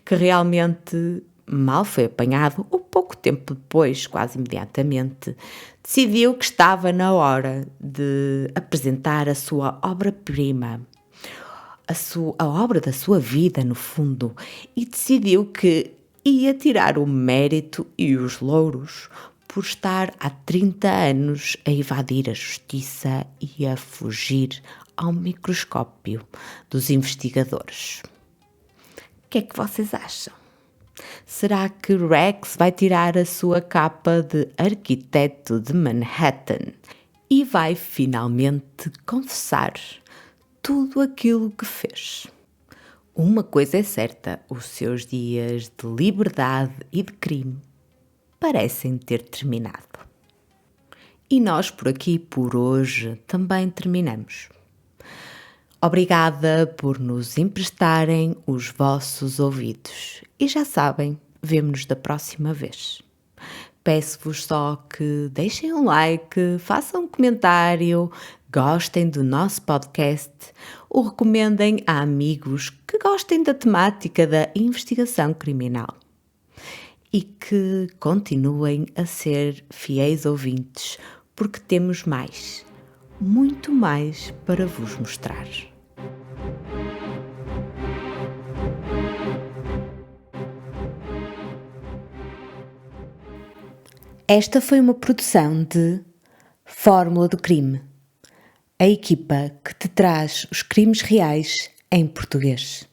Que realmente mal foi apanhado, ou pouco tempo depois, quase imediatamente, decidiu que estava na hora de apresentar a sua obra-prima, a obra da sua vida, no fundo, e decidiu que ia tirar o mérito e os louros por estar há 30 anos a evadir a justiça e a fugir ao microscópio dos investigadores. O que é que vocês acham? Será que Rex vai tirar a sua capa de arquiteto de Manhattan e vai finalmente confessar tudo aquilo que fez? Uma coisa é certa, os seus dias de liberdade e de crime parecem ter terminado. E nós por aqui, por hoje, também terminamos. Obrigada por nos emprestarem os vossos ouvidos. E já sabem, vemo-nos da próxima vez. Peço-vos só que deixem um like, façam um comentário, gostem do nosso podcast, o recomendem a amigos que gostem da temática da investigação criminal e que continuem a ser fiéis ouvintes, porque temos mais, muito mais para vos mostrar. Esta foi uma produção de Fórmula do Crime, a equipa que te traz os crimes reais em português.